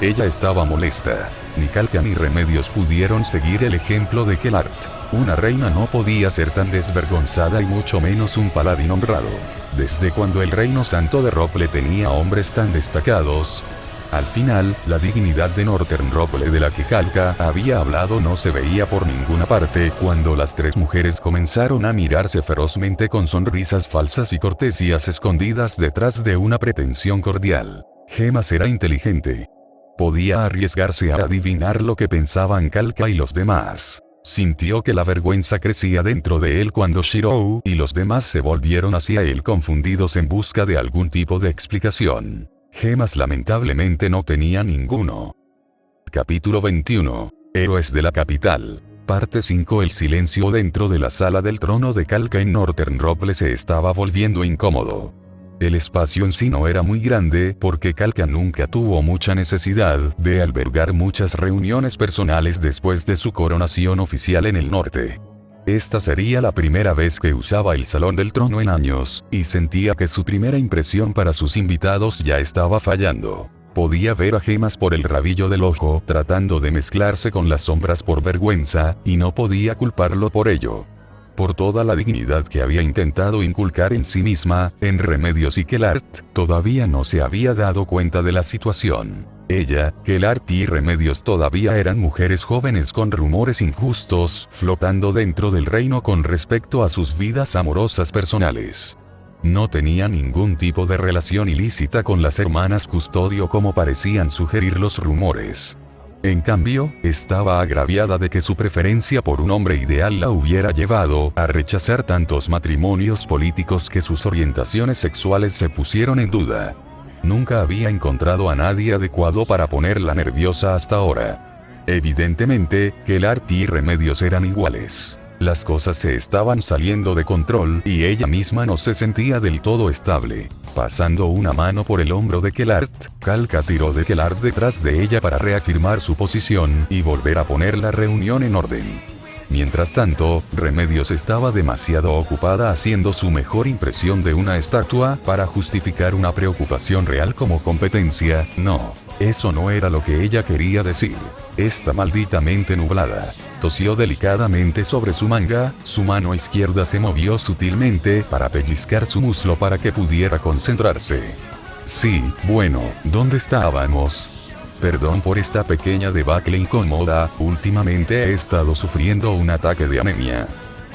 Ella estaba molesta. Ni Kalka ni Remedios pudieron seguir el ejemplo de Kelart. Una reina no podía ser tan desvergonzada y mucho menos un paladín honrado. ¿Desde cuando el reino santo de Rople tenía hombres tan destacados? Al final, la dignidad de Northern Rople de la que Kalka había hablado no se veía por ninguna parte cuando las tres mujeres comenzaron a mirarse ferozmente con sonrisas falsas y cortesías escondidas detrás de una pretensión cordial. Gemas era inteligente. Podía arriesgarse a adivinar lo que pensaban Kalka y los demás. Sintió que la vergüenza crecía dentro de él cuando Shirou y los demás se volvieron hacia él confundidos en busca de algún tipo de explicación. Gemas lamentablemente no tenía ninguno. Capítulo 21. Héroes de la capital. Parte 5. El silencio dentro de la sala del trono de Kalka en Northern Rople se estaba volviendo incómodo. El espacio en sí no era muy grande porque Kalka nunca tuvo mucha necesidad de albergar muchas reuniones personales después de su coronación oficial en el norte. Esta sería la primera vez que usaba el Salón del Trono en años, y sentía que su primera impresión para sus invitados ya estaba fallando. Podía ver a Gemas por el rabillo del ojo tratando de mezclarse con las sombras por vergüenza, y no podía culparlo por ello. Por toda la dignidad que había intentado inculcar en sí misma, en Remedios y Kelart, todavía no se había dado cuenta de la situación. Ella, Kelart y Remedios todavía eran mujeres jóvenes con rumores injustos, flotando dentro del reino con respecto a sus vidas amorosas personales. No tenía ningún tipo de relación ilícita con las hermanas Custodio como parecían sugerir los rumores. En cambio, estaba agraviada de que su preferencia por un hombre ideal la hubiera llevado a rechazar tantos matrimonios políticos que sus orientaciones sexuales se pusieron en duda. Nunca había encontrado a nadie adecuado para ponerla nerviosa hasta ahora. Evidentemente, Kelart y Remedios eran iguales. Las cosas se estaban saliendo de control y ella misma no se sentía del todo estable. Pasando una mano por el hombro de Kelart, Kalka tiró de Kelart detrás de ella para reafirmar su posición y volver a poner la reunión en orden. Mientras tanto, Remedios estaba demasiado ocupada haciendo su mejor impresión de una estatua para justificar una preocupación real como competencia. No, eso no era lo que ella quería decir. Está maldita mente nublada. Tosió delicadamente sobre su manga, su mano izquierda se movió sutilmente para pellizcar su muslo para que pudiera concentrarse. Sí, bueno, ¿dónde estábamos? Perdón por esta pequeña debacle incómoda, últimamente he estado sufriendo un ataque de anemia.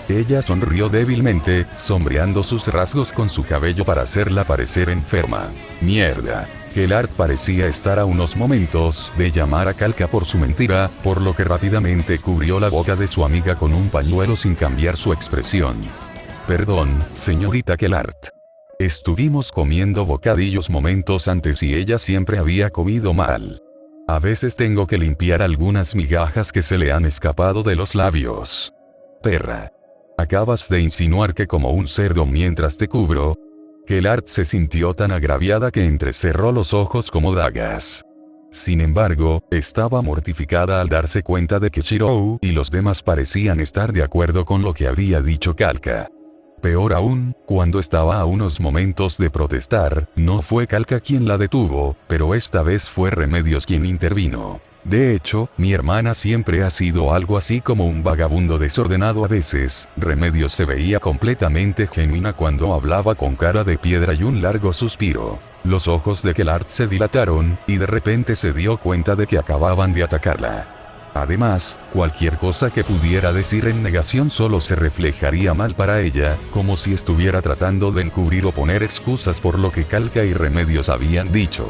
Ella sonrió débilmente, sombreando sus rasgos con su cabello para hacerla parecer enferma. Mierda. Kelart parecía estar a unos momentos de llamar a Kalka por su mentira, por lo que rápidamente cubrió la boca de su amiga con un pañuelo sin cambiar su expresión. Perdón, señorita Kelart. Estuvimos comiendo bocadillos momentos antes y ella siempre había comido mal. A veces tengo que limpiar algunas migajas que se le han escapado de los labios. Perra. ¿Acabas de insinuar que como un cerdo mientras te cubro? Kelart se sintió tan agraviada que entrecerró los ojos como dagas. Sin embargo, estaba mortificada al darse cuenta de que Shirou y los demás parecían estar de acuerdo con lo que había dicho Kalka. Peor aún, cuando estaba a unos momentos de protestar, no fue Kalka quien la detuvo, pero esta vez fue Remedios quien intervino. De hecho, mi hermana siempre ha sido algo así como un vagabundo desordenado a veces. Remedios se veía completamente genuina cuando hablaba con cara de piedra y un largo suspiro. Los ojos de Kelart se dilataron, y de repente se dio cuenta de que acababan de atacarla. Además, cualquier cosa que pudiera decir en negación solo se reflejaría mal para ella, como si estuviera tratando de encubrir o poner excusas por lo que Kalka y Remedios habían dicho.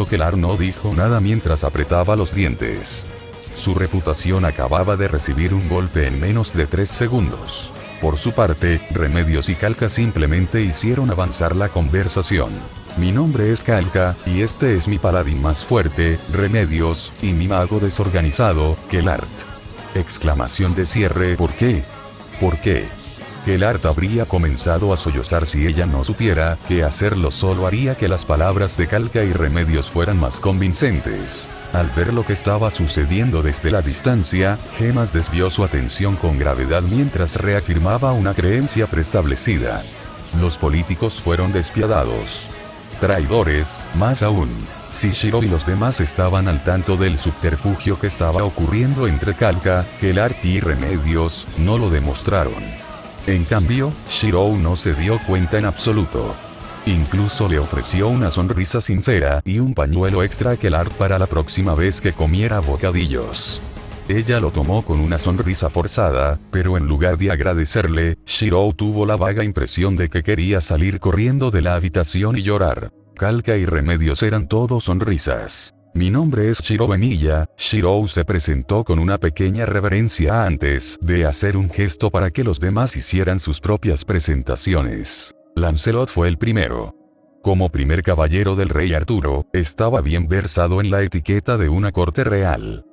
Kelart no dijo nada mientras apretaba los dientes. Su reputación acababa de recibir un golpe en menos de 3 segundos. Por su parte, Remedios y Kalka simplemente hicieron avanzar la conversación. Mi nombre es Kalka, y este es mi paladín más fuerte, Remedios, y mi mago desorganizado, Kelart. Exclamación de cierre. ¿Por qué? ¿Por qué? Kelart habría comenzado a sollozar si ella no supiera que hacerlo solo haría que las palabras de Kalka y Remedios fueran más convincentes. Al ver lo que estaba sucediendo desde la distancia, Gemas desvió su atención con gravedad mientras reafirmaba una creencia preestablecida. Los políticos fueron despiadados. Traidores, más aún. Si Shirou y los demás estaban al tanto del subterfugio que estaba ocurriendo entre Kalka, Kelart y Remedios, no lo demostraron. En cambio, Shirou no se dio cuenta en absoluto. Incluso le ofreció una sonrisa sincera y un pañuelo extra a Kelart para la próxima vez que comiera bocadillos. Ella lo tomó con una sonrisa forzada, pero en lugar de agradecerle, Shirou tuvo la vaga impresión de que quería salir corriendo de la habitación y llorar. Kalka y Remedios eran todo sonrisas. Mi nombre es Shirou Emiya. Shirou se presentó con una pequeña reverencia antes de hacer un gesto para que los demás hicieran sus propias presentaciones. Lancelot fue el primero. Como primer caballero del rey Arturo, estaba bien versado en la etiqueta de una corte real.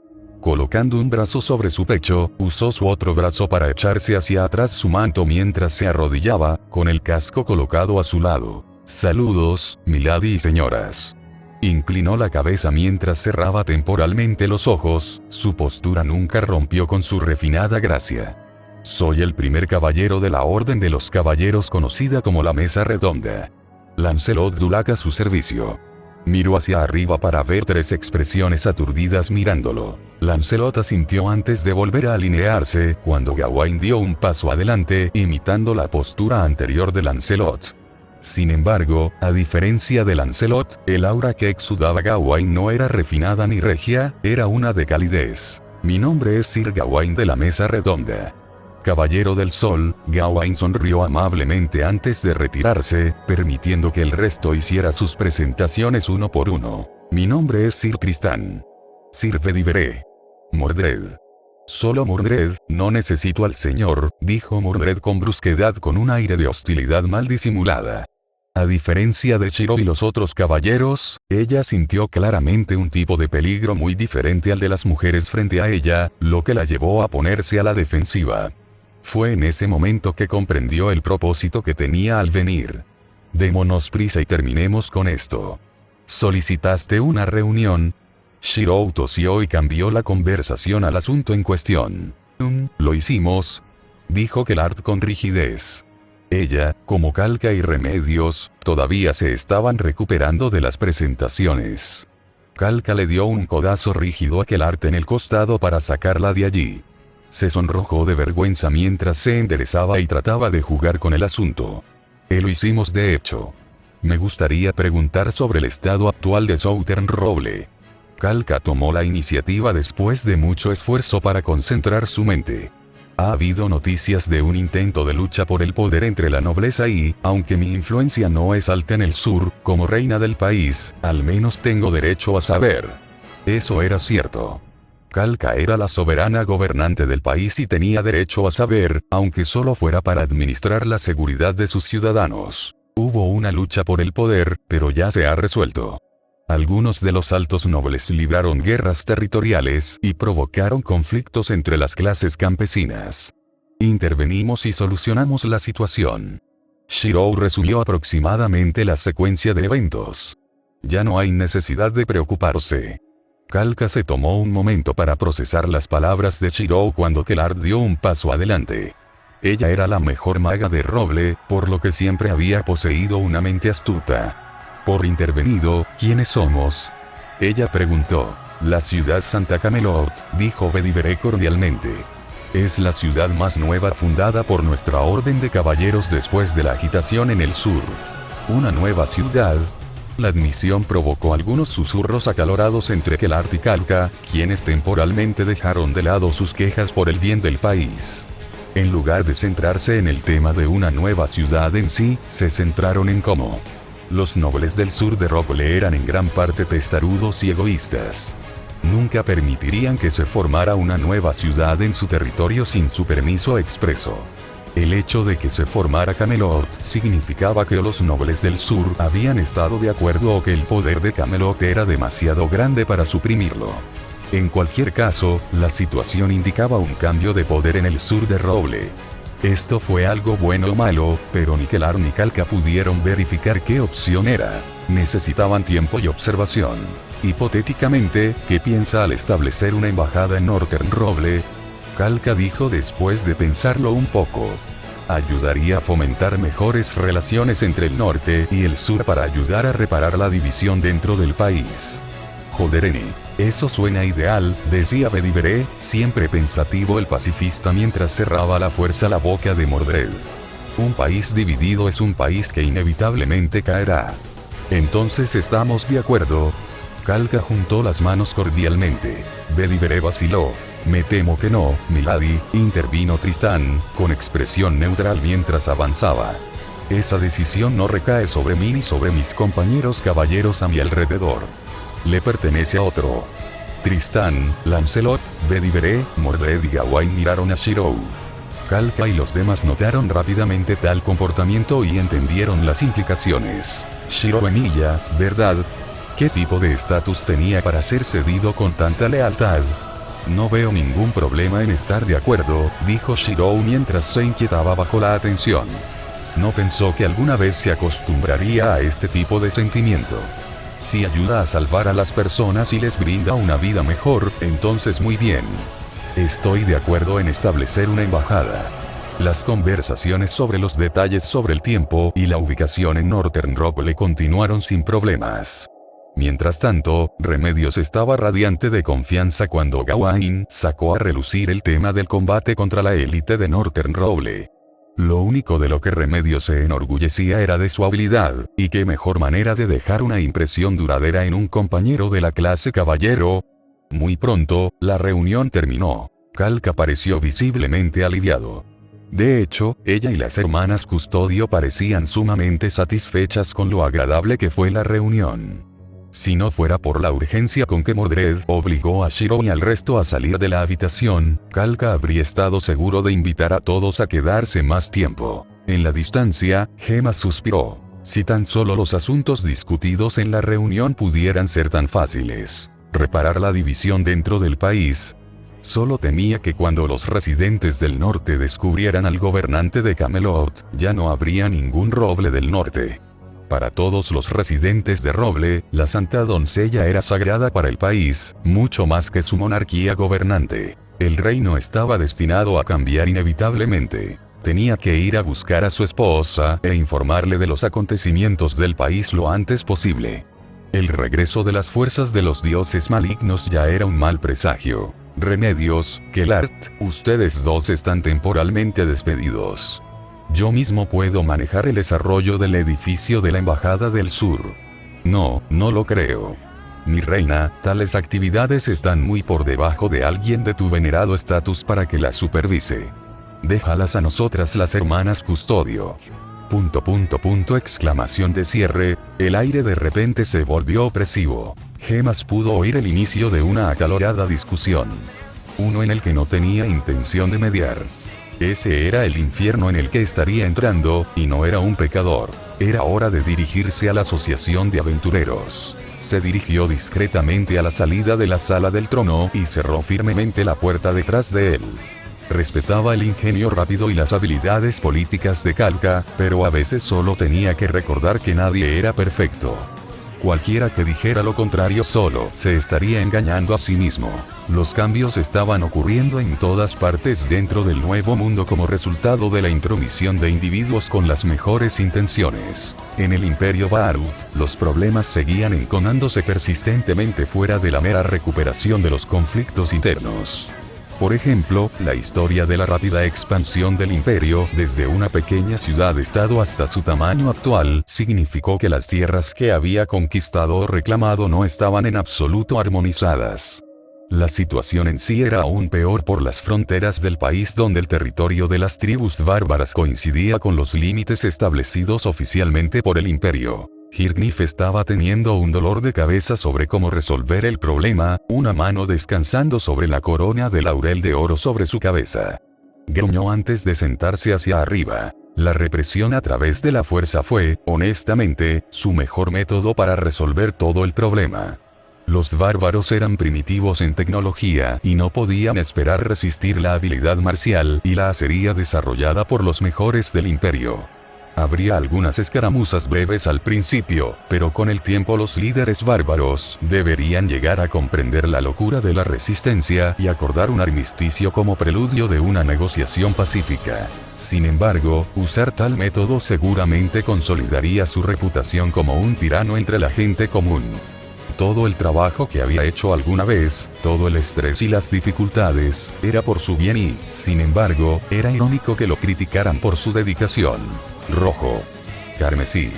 Colocando un brazo sobre su pecho, usó su otro brazo para echarse hacia atrás su manto mientras se arrodillaba, con el casco colocado a su lado. Saludos, milady y señoras. Inclinó la cabeza mientras cerraba temporalmente los ojos, su postura nunca rompió con su refinada gracia. Soy el primer caballero de la Orden de los Caballeros conocida como la Mesa Redonda. Lancelot Dulac a su servicio. Miró hacia arriba para ver 3 expresiones aturdidas mirándolo. Lancelot asintió antes de volver a alinearse, cuando Gawain dio un paso adelante, imitando la postura anterior de Lancelot. Sin embargo, a diferencia de Lancelot, el aura que exudaba Gawain no era refinada ni regia, era una de calidez. Mi nombre es Sir Gawain de la Mesa Redonda. Caballero del Sol, Gawain sonrió amablemente antes de retirarse, permitiendo que el resto hiciera sus presentaciones uno por uno. Mi nombre es Sir Tristán. Sir Bedivere. Mordred. Solo Mordred, no necesito al señor, dijo Mordred con brusquedad con un aire de hostilidad mal disimulada. A diferencia de Shirou y los otros caballeros, ella sintió claramente un tipo de peligro muy diferente al de las mujeres frente a ella, lo que la llevó a ponerse a la defensiva. Fue en ese momento que comprendió el propósito que tenía al venir. Démonos prisa y terminemos con esto. ¿Solicitaste una reunión? Shirou tosió y cambió la conversación al asunto en cuestión. Lo hicimos, dijo Kelart con rigidez. Ella, como Kalka y Remedios, todavía se estaban recuperando de las presentaciones. Kalka le dio un codazo rígido a Kelart en el costado para sacarla de allí. Se sonrojó de vergüenza mientras se enderezaba y trataba de jugar con el asunto. Lo hicimos de hecho. Me gustaría preguntar sobre el estado actual de Southern Roble. Kalka tomó la iniciativa después de mucho esfuerzo para concentrar su mente. Ha habido noticias de un intento de lucha por el poder entre la nobleza y, aunque mi influencia no es alta en el sur, como reina del país, al menos tengo derecho a saber. Eso era cierto. Kalka era la soberana gobernante del país y tenía derecho a saber, aunque solo fuera para administrar la seguridad de sus ciudadanos. Hubo una lucha por el poder, pero ya se ha resuelto. Algunos de los altos nobles libraron guerras territoriales y provocaron conflictos entre las clases campesinas. Intervenimos y solucionamos la situación. Shirou resumió aproximadamente la secuencia de eventos. Ya no hay necesidad de preocuparse. Kalka se tomó un momento para procesar las palabras de Shirou cuando Kelart dio un paso adelante. Ella era la mejor maga de roble, por lo que siempre había poseído una mente astuta. Por intervenido, ¿quiénes somos? Ella preguntó. La ciudad Santa Camelot, dijo Bedivere cordialmente. Es la ciudad más nueva fundada por nuestra orden de caballeros después de la agitación en el sur. ¿Una nueva ciudad? La admisión provocó algunos susurros acalorados entre Kelart y Kalka, quienes temporalmente dejaron de lado sus quejas por el bien del país. En lugar de centrarse en el tema de una nueva ciudad en sí, se centraron en cómo los nobles del sur de Roble eran en gran parte testarudos y egoístas. Nunca permitirían que se formara una nueva ciudad en su territorio sin su permiso expreso. El hecho de que se formara Camelot significaba que los nobles del sur habían estado de acuerdo o que el poder de Camelot era demasiado grande para suprimirlo. En cualquier caso, la situación indicaba un cambio de poder en el sur de Roble. Esto fue algo bueno o malo, pero ni Kelart ni Kalka pudieron verificar qué opción era. Necesitaban tiempo y observación. Hipotéticamente, ¿qué piensa al establecer una embajada en Northern Roble? Kalka dijo después de pensarlo un poco. Ayudaría a fomentar mejores relaciones entre el norte y el sur para ayudar a reparar la división dentro del país. Jodereni. Eso suena ideal, decía Bedivere, siempre pensativo el pacifista mientras cerraba a la fuerza la boca de Mordred. Un país dividido es un país que inevitablemente caerá. Entonces estamos de acuerdo. Kalka juntó las manos cordialmente. Bedivere vaciló. Me temo que no, milady, intervino Tristán, con expresión neutral mientras avanzaba. Esa decisión no recae sobre mí ni sobre mis compañeros caballeros a mi alrededor. Le pertenece a otro. Tristán, Lancelot, Bedivere, Mordred y Gawain miraron a Shirou. Kalka y los demás notaron rápidamente tal comportamiento y entendieron las implicaciones. Shirou Emilia, ¿verdad? ¿Qué tipo de estatus tenía para ser cedido con tanta lealtad? No veo ningún problema en estar de acuerdo, dijo Shirou mientras se inquietaba bajo la atención. No pensó que alguna vez se acostumbraría a este tipo de sentimiento. Si ayuda a salvar a las personas y les brinda una vida mejor, entonces muy bien. Estoy de acuerdo en establecer una embajada. Las conversaciones sobre los detalles sobre el tiempo y la ubicación en Northern Roble continuaron sin problemas. Mientras tanto, Remedios estaba radiante de confianza cuando Gawain sacó a relucir el tema del combate contra la élite de Northern Roble. Lo único de lo que Remedios se enorgullecía era de su habilidad, y qué mejor manera de dejar una impresión duradera en un compañero de la clase caballero. Muy pronto, la reunión terminó. Kalka pareció visiblemente aliviado. De hecho, ella y las hermanas Custodio parecían sumamente satisfechas con lo agradable que fue la reunión. Si no fuera por la urgencia con que Mordred obligó a Shirou y al resto a salir de la habitación, Kalka habría estado seguro de invitar a todos a quedarse más tiempo. En la distancia, Gemma suspiró. Si tan solo los asuntos discutidos en la reunión pudieran ser tan fáciles. Reparar la división dentro del país. Solo temía que cuando los residentes del norte descubrieran al gobernante de Camelot, ya no habría ningún Roble del norte. Para todos los residentes de Roble, la Santa Doncella era sagrada para el país, mucho más que su monarquía gobernante. El reino estaba destinado a cambiar inevitablemente. Tenía que ir a buscar a su esposa e informarle de los acontecimientos del país lo antes posible. El regreso de las fuerzas de los dioses malignos ya era un mal presagio. Remedios, Kelart, ustedes dos están temporalmente despedidos. Yo mismo puedo manejar el desarrollo del edificio de la Embajada del Sur. No, no lo creo. Mi reina, tales actividades están muy por debajo de alguien de tu venerado estatus para que las supervise. Déjalas a nosotras las hermanas Custodio. Exclamación de cierre, el aire de repente se volvió opresivo. Gemas pudo oír el inicio de una acalorada discusión. Uno en el que no tenía intención de mediar. Ese era el infierno en el que estaría entrando, y no era un pecador. Era hora de dirigirse a la asociación de aventureros. Se dirigió discretamente a la salida de la sala del trono y cerró firmemente la puerta detrás de él. Respetaba el ingenio rápido y las habilidades políticas de Calca, pero a veces solo tenía que recordar que nadie era perfecto. Cualquiera que dijera lo contrario solo se estaría engañando a sí mismo. Los cambios estaban ocurriendo en todas partes dentro del nuevo mundo como resultado de la intromisión de individuos con las mejores intenciones. En el Imperio Baruth, los problemas seguían enconándose persistentemente fuera de la mera recuperación de los conflictos internos. Por ejemplo, la historia de la rápida expansión del imperio, desde una pequeña ciudad-estado hasta su tamaño actual, significó que las tierras que había conquistado o reclamado no estaban en absoluto armonizadas. La situación en sí era aún peor por las fronteras del país donde el territorio de las tribus bárbaras coincidía con los límites establecidos oficialmente por el imperio. Hirknif estaba teniendo un dolor de cabeza sobre cómo resolver el problema, una mano descansando sobre la corona de laurel de oro sobre su cabeza. Gruñó antes de sentarse hacia arriba. La represión a través de la fuerza fue, honestamente, su mejor método para resolver todo el problema. Los bárbaros eran primitivos en tecnología y no podían esperar resistir la habilidad marcial y la acería desarrollada por los mejores del imperio. Habría algunas escaramuzas breves al principio, pero con el tiempo los líderes bárbaros deberían llegar a comprender la locura de la resistencia y acordar un armisticio como preludio de una negociación pacífica. Sin embargo, usar tal método seguramente consolidaría su reputación como un tirano entre la gente común. Todo el trabajo que había hecho alguna vez, todo el estrés y las dificultades, era por su bien y, sin embargo, era irónico que lo criticaran por su dedicación. Rojo. Carmesí.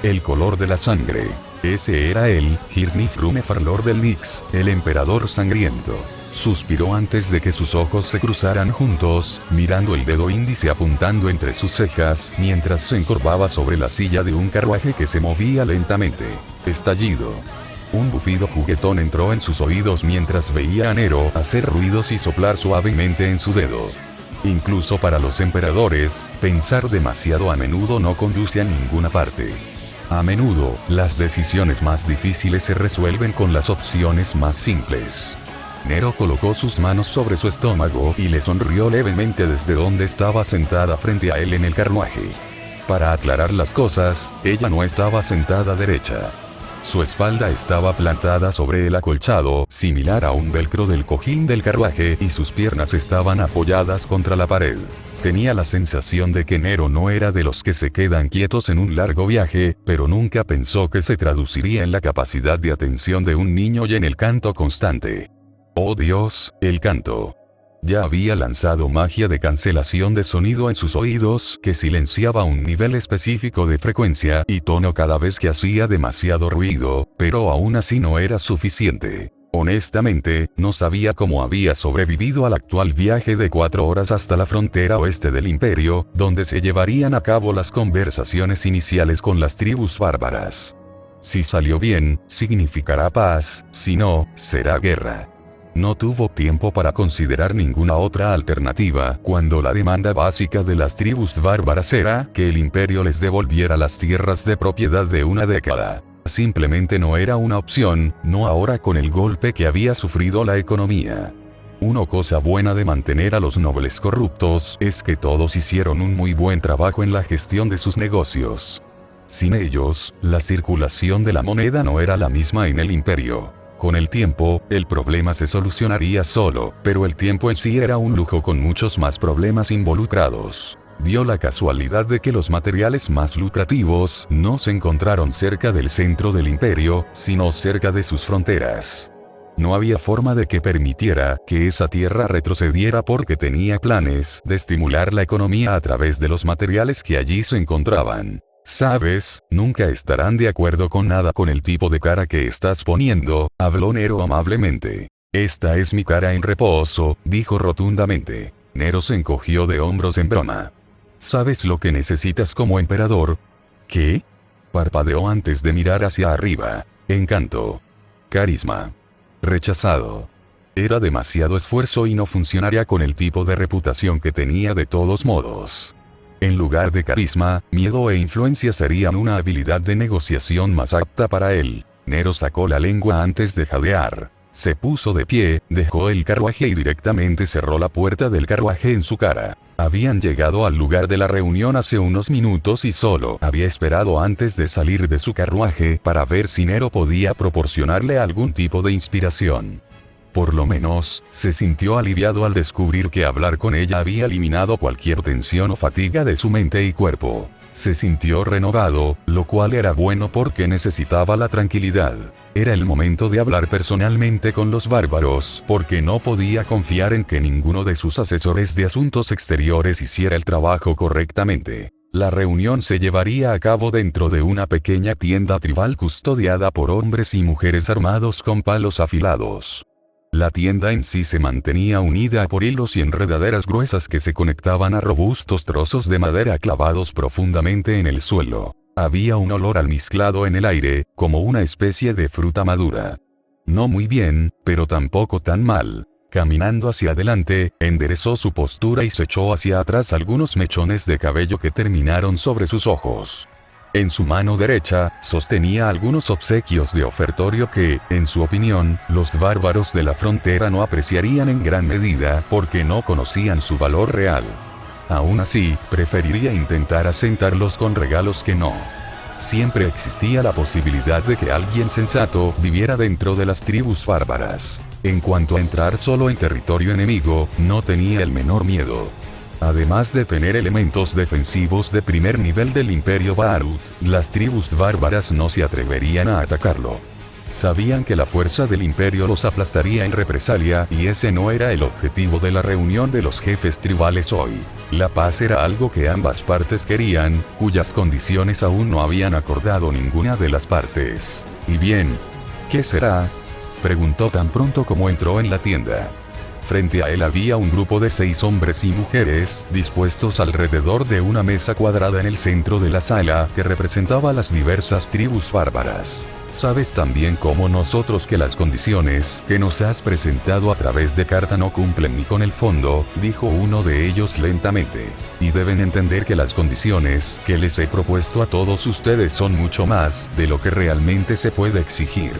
El color de la sangre. Ese era él, Hirknif Runefarlor del Nix, el emperador sangriento. Suspiró antes de que sus ojos se cruzaran juntos, mirando el dedo índice apuntando entre sus cejas, mientras se encorvaba sobre la silla de un carruaje que se movía lentamente. Estallido. Un bufido juguetón entró en sus oídos mientras veía a Nero hacer ruidos y soplar suavemente en su dedo. Incluso para los emperadores, pensar demasiado a menudo no conduce a ninguna parte. A menudo, las decisiones más difíciles se resuelven con las opciones más simples. Nero colocó sus manos sobre su estómago y le sonrió levemente desde donde estaba sentada frente a él en el carruaje. Para aclarar las cosas, ella no estaba sentada derecha. Su espalda estaba plantada sobre el acolchado, similar a un velcro del cojín del carruaje, y sus piernas estaban apoyadas contra la pared. Tenía la sensación de que Nero no era de los que se quedan quietos en un largo viaje, pero nunca pensó que se traduciría en la capacidad de atención de un niño y en el canto constante. ¡Oh Dios, el canto! Ya había lanzado magia de cancelación de sonido en sus oídos que silenciaba un nivel específico de frecuencia y tono cada vez que hacía demasiado ruido, pero aún así no era suficiente. Honestamente, no sabía cómo había sobrevivido al actual viaje de 4 horas hasta la frontera oeste del imperio, donde se llevarían a cabo las conversaciones iniciales con las tribus bárbaras. Si salió bien, significará paz, si no, será guerra. No tuvo tiempo para considerar ninguna otra alternativa cuando la demanda básica de las tribus bárbaras era que el imperio les devolviera las tierras de propiedad de una década. Simplemente no era una opción, no ahora con el golpe que había sufrido la economía. Una cosa buena de mantener a los nobles corruptos es que todos hicieron un muy buen trabajo en la gestión de sus negocios. Sin ellos, la circulación de la moneda no era la misma en el imperio. Con el tiempo, el problema se solucionaría solo, pero el tiempo en sí era un lujo con muchos más problemas involucrados. Dio la casualidad de que los materiales más lucrativos no se encontraron cerca del centro del imperio, sino cerca de sus fronteras. No había forma de que permitiera que esa tierra retrocediera porque tenía planes de estimular la economía a través de los materiales que allí se encontraban. Sabes, nunca estarán de acuerdo con nada con el tipo de cara que estás poniendo, habló Nero amablemente. Esta es mi cara en reposo, dijo rotundamente. Nero se encogió de hombros en broma. ¿Sabes lo que necesitas como emperador? ¿Qué? Parpadeó antes de mirar hacia arriba. Encanto. Carisma. Rechazado. Era demasiado esfuerzo y no funcionaría con el tipo de reputación que tenía de todos modos. En lugar de carisma, miedo e influencia serían una habilidad de negociación más apta para él. Nero sacó la lengua antes de jadear. Se puso de pie, dejó el carruaje y directamente cerró la puerta del carruaje en su cara. Habían llegado al lugar de la reunión hace unos minutos y solo había esperado antes de salir de su carruaje para ver si Nero podía proporcionarle algún tipo de inspiración. Por lo menos, se sintió aliviado al descubrir que hablar con ella había eliminado cualquier tensión o fatiga de su mente y cuerpo. Se sintió renovado, lo cual era bueno porque necesitaba la tranquilidad. Era el momento de hablar personalmente con los bárbaros, porque no podía confiar en que ninguno de sus asesores de asuntos exteriores hiciera el trabajo correctamente. La reunión se llevaría a cabo dentro de una pequeña tienda tribal custodiada por hombres y mujeres armados con palos afilados. La tienda en sí se mantenía unida por hilos y enredaderas gruesas que se conectaban a robustos trozos de madera clavados profundamente en el suelo. Había un olor almizclado en el aire, como una especie de fruta madura. No muy bien, pero tampoco tan mal. Caminando hacia adelante, enderezó su postura y se echó hacia atrás algunos mechones de cabello que terminaron sobre sus ojos. En su mano derecha, sostenía algunos obsequios de ofertorio que, en su opinión, los bárbaros de la frontera no apreciarían en gran medida porque no conocían su valor real. Aún así, preferiría intentar asentarlos con regalos que no. Siempre existía la posibilidad de que alguien sensato viviera dentro de las tribus bárbaras. En cuanto a entrar solo en territorio enemigo, no tenía el menor miedo. Además de tener elementos defensivos de primer nivel del Imperio Baharut, las tribus bárbaras no se atreverían a atacarlo. Sabían que la fuerza del Imperio los aplastaría en represalia y ese no era el objetivo de la reunión de los jefes tribales hoy. La paz era algo que ambas partes querían, cuyas condiciones aún no habían acordado ninguna de las partes. ¿Y bien? ¿Qué será?, preguntó tan pronto como entró en la tienda. Frente a él había un grupo de 6 hombres y mujeres, dispuestos alrededor de una mesa cuadrada en el centro de la sala, que representaba a las diversas tribus bárbaras. Sabes tan bien como nosotros que las condiciones que nos has presentado a través de carta no cumplen ni con el fondo, dijo uno de ellos lentamente. Y deben entender que las condiciones que les he propuesto a todos ustedes son mucho más de lo que realmente se puede exigir.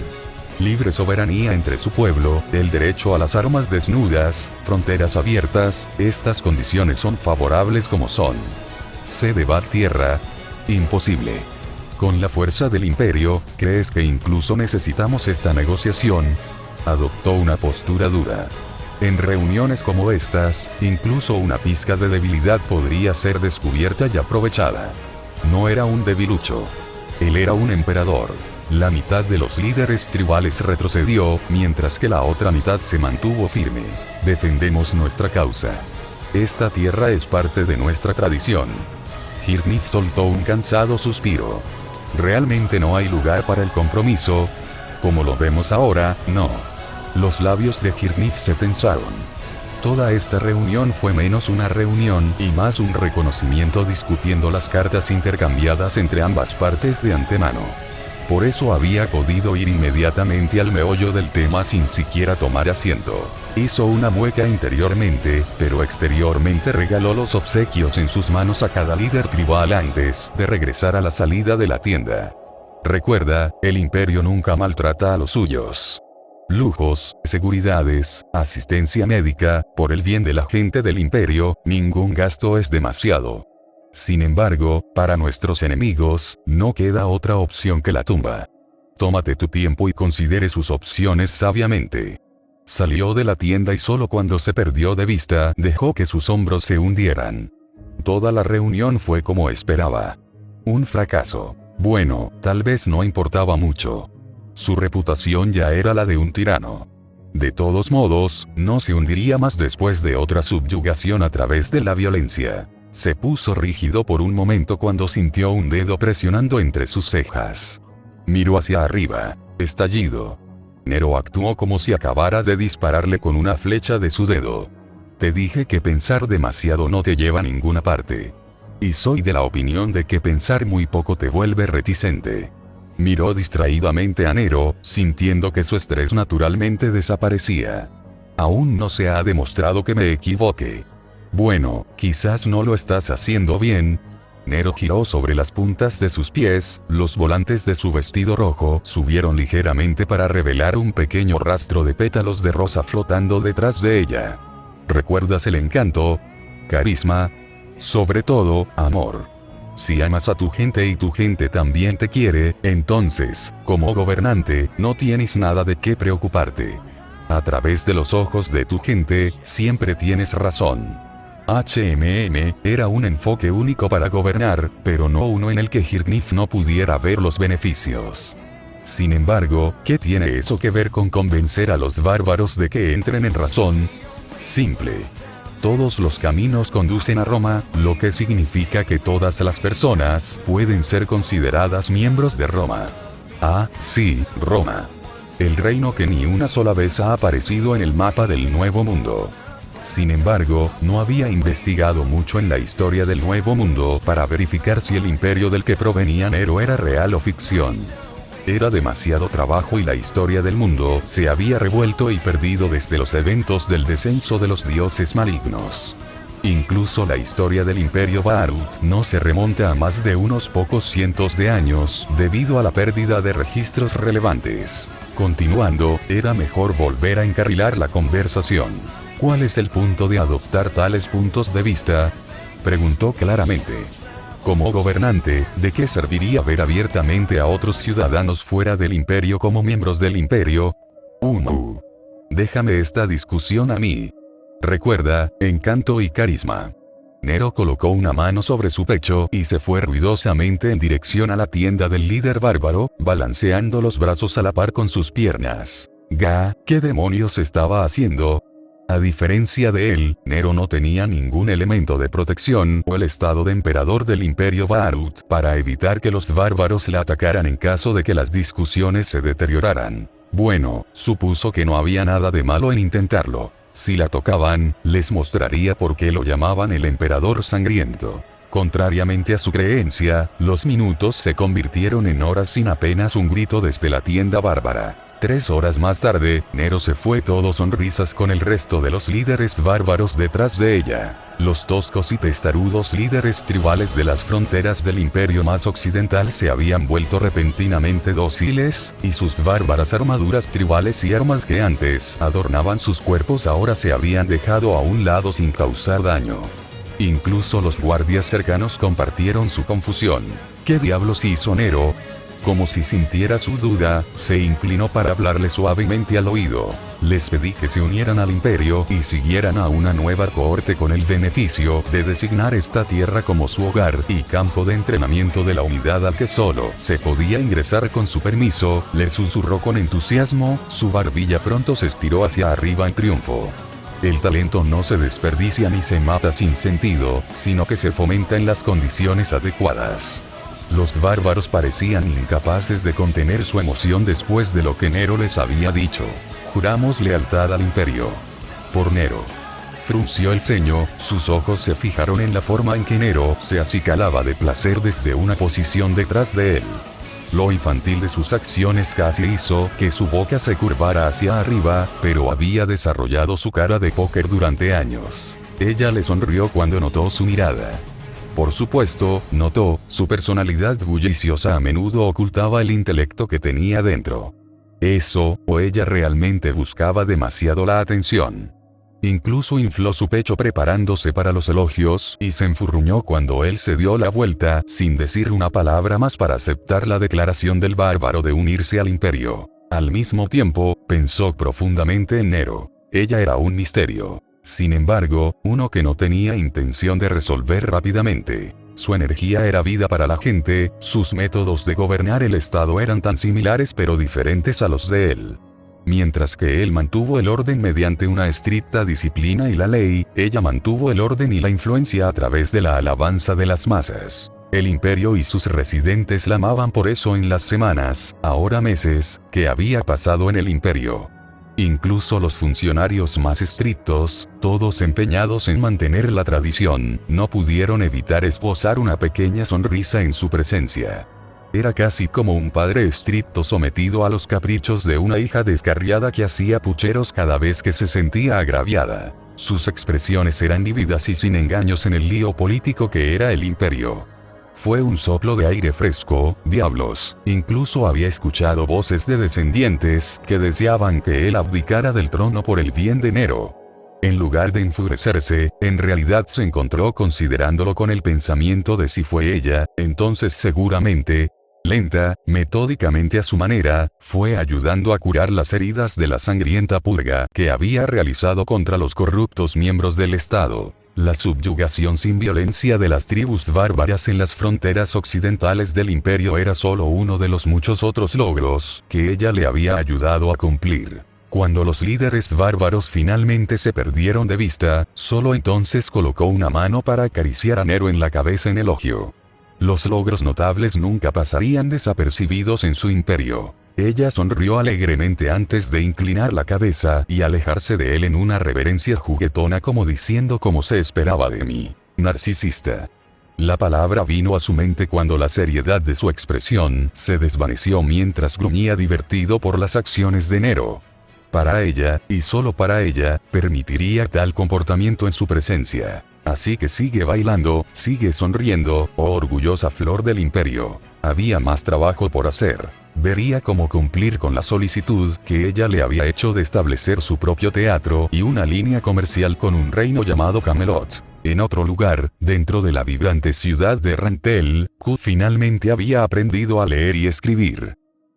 Libre soberanía entre su pueblo, el derecho a las armas desnudas, fronteras abiertas, estas condiciones son favorables como son. Se debate tierra. Imposible. Con la fuerza del imperio, ¿crees que incluso necesitamos esta negociación? Adoptó una postura dura. En reuniones como estas, incluso una pizca de debilidad podría ser descubierta y aprovechada. No era un debilucho. Él era un emperador. La mitad de los líderes tribales retrocedió, mientras que la otra mitad se mantuvo firme. Defendemos nuestra causa. Esta tierra es parte de nuestra tradición. Hirnif soltó un cansado suspiro. Realmente no hay lugar para el compromiso. Como lo vemos ahora, no. Los labios de Hirnif se tensaron. Toda esta reunión fue menos una reunión y más un reconocimiento discutiendo las cartas intercambiadas entre ambas partes de antemano. Por eso había podido ir inmediatamente al meollo del tema sin siquiera tomar asiento. Hizo una mueca interiormente, pero exteriormente regaló los obsequios en sus manos a cada líder tribal antes de regresar a la salida de la tienda. Recuerda, el imperio nunca maltrata a los suyos. Lujos, seguridades, asistencia médica, por el bien de la gente del imperio, ningún gasto es demasiado. Sin embargo, para nuestros enemigos, no queda otra opción que la tumba. Tómate tu tiempo y considere sus opciones sabiamente. Salió de la tienda y solo cuando se perdió de vista, dejó que sus hombros se hundieran. Toda la reunión fue como esperaba. Un fracaso. Bueno, tal vez no importaba mucho. Su reputación ya era la de un tirano. De todos modos, no se hundiría más después de otra subyugación a través de la violencia. Se puso rígido por un momento cuando sintió un dedo presionando entre sus cejas. Miró hacia arriba. Estallido. Nero actuó como si acabara de dispararle con una flecha de su dedo. Te dije que pensar demasiado no te lleva a ninguna parte. Y soy de la opinión de que pensar muy poco te vuelve reticente. Miró distraídamente a Nero, sintiendo que su estrés naturalmente desaparecía. Aún no se ha demostrado que me equivoque. Bueno, quizás no lo estás haciendo bien. Nero giró sobre las puntas de sus pies, los volantes de su vestido rojo subieron ligeramente para revelar un pequeño rastro de pétalos de rosa flotando detrás de ella. ¿Recuerdas el encanto? Carisma. Sobre todo, amor. Si amas a tu gente y tu gente también te quiere, entonces, como gobernante, no tienes nada de qué preocuparte. A través de los ojos de tu gente, siempre tienes razón. Era un enfoque único para gobernar, pero no uno en el que Hirknif no pudiera ver los beneficios. Sin embargo, ¿qué tiene eso que ver con convencer a los bárbaros de que entren en razón? Simple. Todos los caminos conducen a Roma, lo que significa que todas las personas pueden ser consideradas miembros de Roma. Ah, sí, Roma. El reino que ni una sola vez ha aparecido en el mapa del Nuevo Mundo. Sin embargo, no había investigado mucho en la historia del Nuevo Mundo para verificar si el imperio del que provenía Nero era real o ficción. Era demasiado trabajo y la historia del mundo se había revuelto y perdido desde los eventos del descenso de los dioses malignos. Incluso la historia del Imperio Baruth no se remonta a más de unos pocos cientos de años debido a la pérdida de registros relevantes. Continuando, era mejor volver a encarrilar la conversación. ¿Cuál es el punto de adoptar tales puntos de vista? Preguntó claramente. Como gobernante, ¿de qué serviría ver abiertamente a otros ciudadanos fuera del imperio como miembros del imperio? Déjame esta discusión a mí. Recuerda, encanto y carisma. Nero colocó una mano sobre su pecho y se fue ruidosamente en dirección a la tienda del líder bárbaro, balanceando los brazos a la par con sus piernas. ¿Qué demonios estaba haciendo? A diferencia de él, Nero no tenía ningún elemento de protección o el estado de emperador del Imperio Baruth para evitar que los bárbaros la atacaran en caso de que las discusiones se deterioraran. Bueno, supuso que no había nada de malo en intentarlo. Si la tocaban, les mostraría por qué lo llamaban el Emperador Sangriento. Contrariamente a su creencia, los minutos se convirtieron en horas sin apenas un grito desde la tienda bárbara. 3 horas más tarde, Nero se fue todo sonrisas con el resto de los líderes bárbaros detrás de ella. Los toscos y testarudos líderes tribales de las fronteras del imperio más occidental se habían vuelto repentinamente dóciles, y sus bárbaras armaduras tribales y armas que antes adornaban sus cuerpos ahora se habían dejado a un lado sin causar daño. Incluso los guardias cercanos compartieron su confusión. ¿Qué diablos hizo Nero? Como si sintiera su duda, se inclinó para hablarle suavemente al oído. Les pedí que se unieran al imperio y siguieran a una nueva cohorte con el beneficio de designar esta tierra como su hogar y campo de entrenamiento de la unidad al que solo se podía ingresar con su permiso, le susurró con entusiasmo, su barbilla pronto se estiró hacia arriba en triunfo. El talento no se desperdicia ni se mata sin sentido, sino que se fomenta en las condiciones adecuadas. Los bárbaros parecían incapaces de contener su emoción después de lo que Nero les había dicho. Juramos lealtad al imperio. Por Nero. Frunció el ceño, sus ojos se fijaron en la forma en que Nero se acicalaba de placer desde una posición detrás de él. Lo infantil de sus acciones casi hizo que su boca se curvara hacia arriba, pero había desarrollado su cara de póker durante años. Ella le sonrió cuando notó su mirada. Por supuesto, notó, su personalidad bulliciosa a menudo ocultaba el intelecto que tenía dentro. Eso, o ella realmente buscaba demasiado la atención. Incluso infló su pecho preparándose para los elogios y se enfurruñó cuando él se dio la vuelta, sin decir una palabra más para aceptar la declaración del bárbaro de unirse al imperio. Al mismo tiempo, pensó profundamente en Nero. Ella era un misterio. Sin embargo, uno que no tenía intención de resolver rápidamente. Su energía era vida para la gente, sus métodos de gobernar el Estado eran tan similares pero diferentes a los de él. Mientras que él mantuvo el orden mediante una estricta disciplina y la ley, ella mantuvo el orden y la influencia a través de la alabanza de las masas. El imperio y sus residentes la amaban por eso en las semanas, ahora meses, que había pasado en el imperio. Incluso los funcionarios más estrictos, todos empeñados en mantener la tradición, no pudieron evitar esbozar una pequeña sonrisa en su presencia. Era casi como un padre estricto sometido a los caprichos de una hija descarriada que hacía pucheros cada vez que se sentía agraviada. Sus expresiones eran lívidas y sin engaños en el lío político que era el imperio. Fue un soplo de aire fresco, diablos. Incluso había escuchado voces de descendientes que deseaban que él abdicara del trono por el bien de Nero. En lugar de enfurecerse, en realidad se encontró considerándolo con el pensamiento de si fue ella, entonces seguramente, lenta, metódicamente a su manera, fue ayudando a curar las heridas de la sangrienta purga que había realizado contra los corruptos miembros del Estado. La subyugación sin violencia de las tribus bárbaras en las fronteras occidentales del imperio era solo uno de los muchos otros logros que ella le había ayudado a cumplir. Cuando los líderes bárbaros finalmente se perdieron de vista, solo entonces colocó una mano para acariciar a Nero en la cabeza en elogio. Los logros notables nunca pasarían desapercibidos en su imperio. Ella sonrió alegremente antes de inclinar la cabeza y alejarse de él en una reverencia juguetona como diciendo como se esperaba de mí, narcisista. La palabra vino a su mente cuando la seriedad de su expresión se desvaneció mientras gruñía divertido por las acciones de Nero. Para ella, y solo para ella, permitiría tal comportamiento en su presencia. Así que sigue bailando, sigue sonriendo, oh orgullosa flor del imperio. Había más trabajo por hacer. Vería cómo cumplir con la solicitud que ella le había hecho de establecer su propio teatro y una línea comercial con un reino llamado Camelot. En otro lugar, dentro de la vibrante ciudad de Rantel, Q finalmente había aprendido a leer y escribir.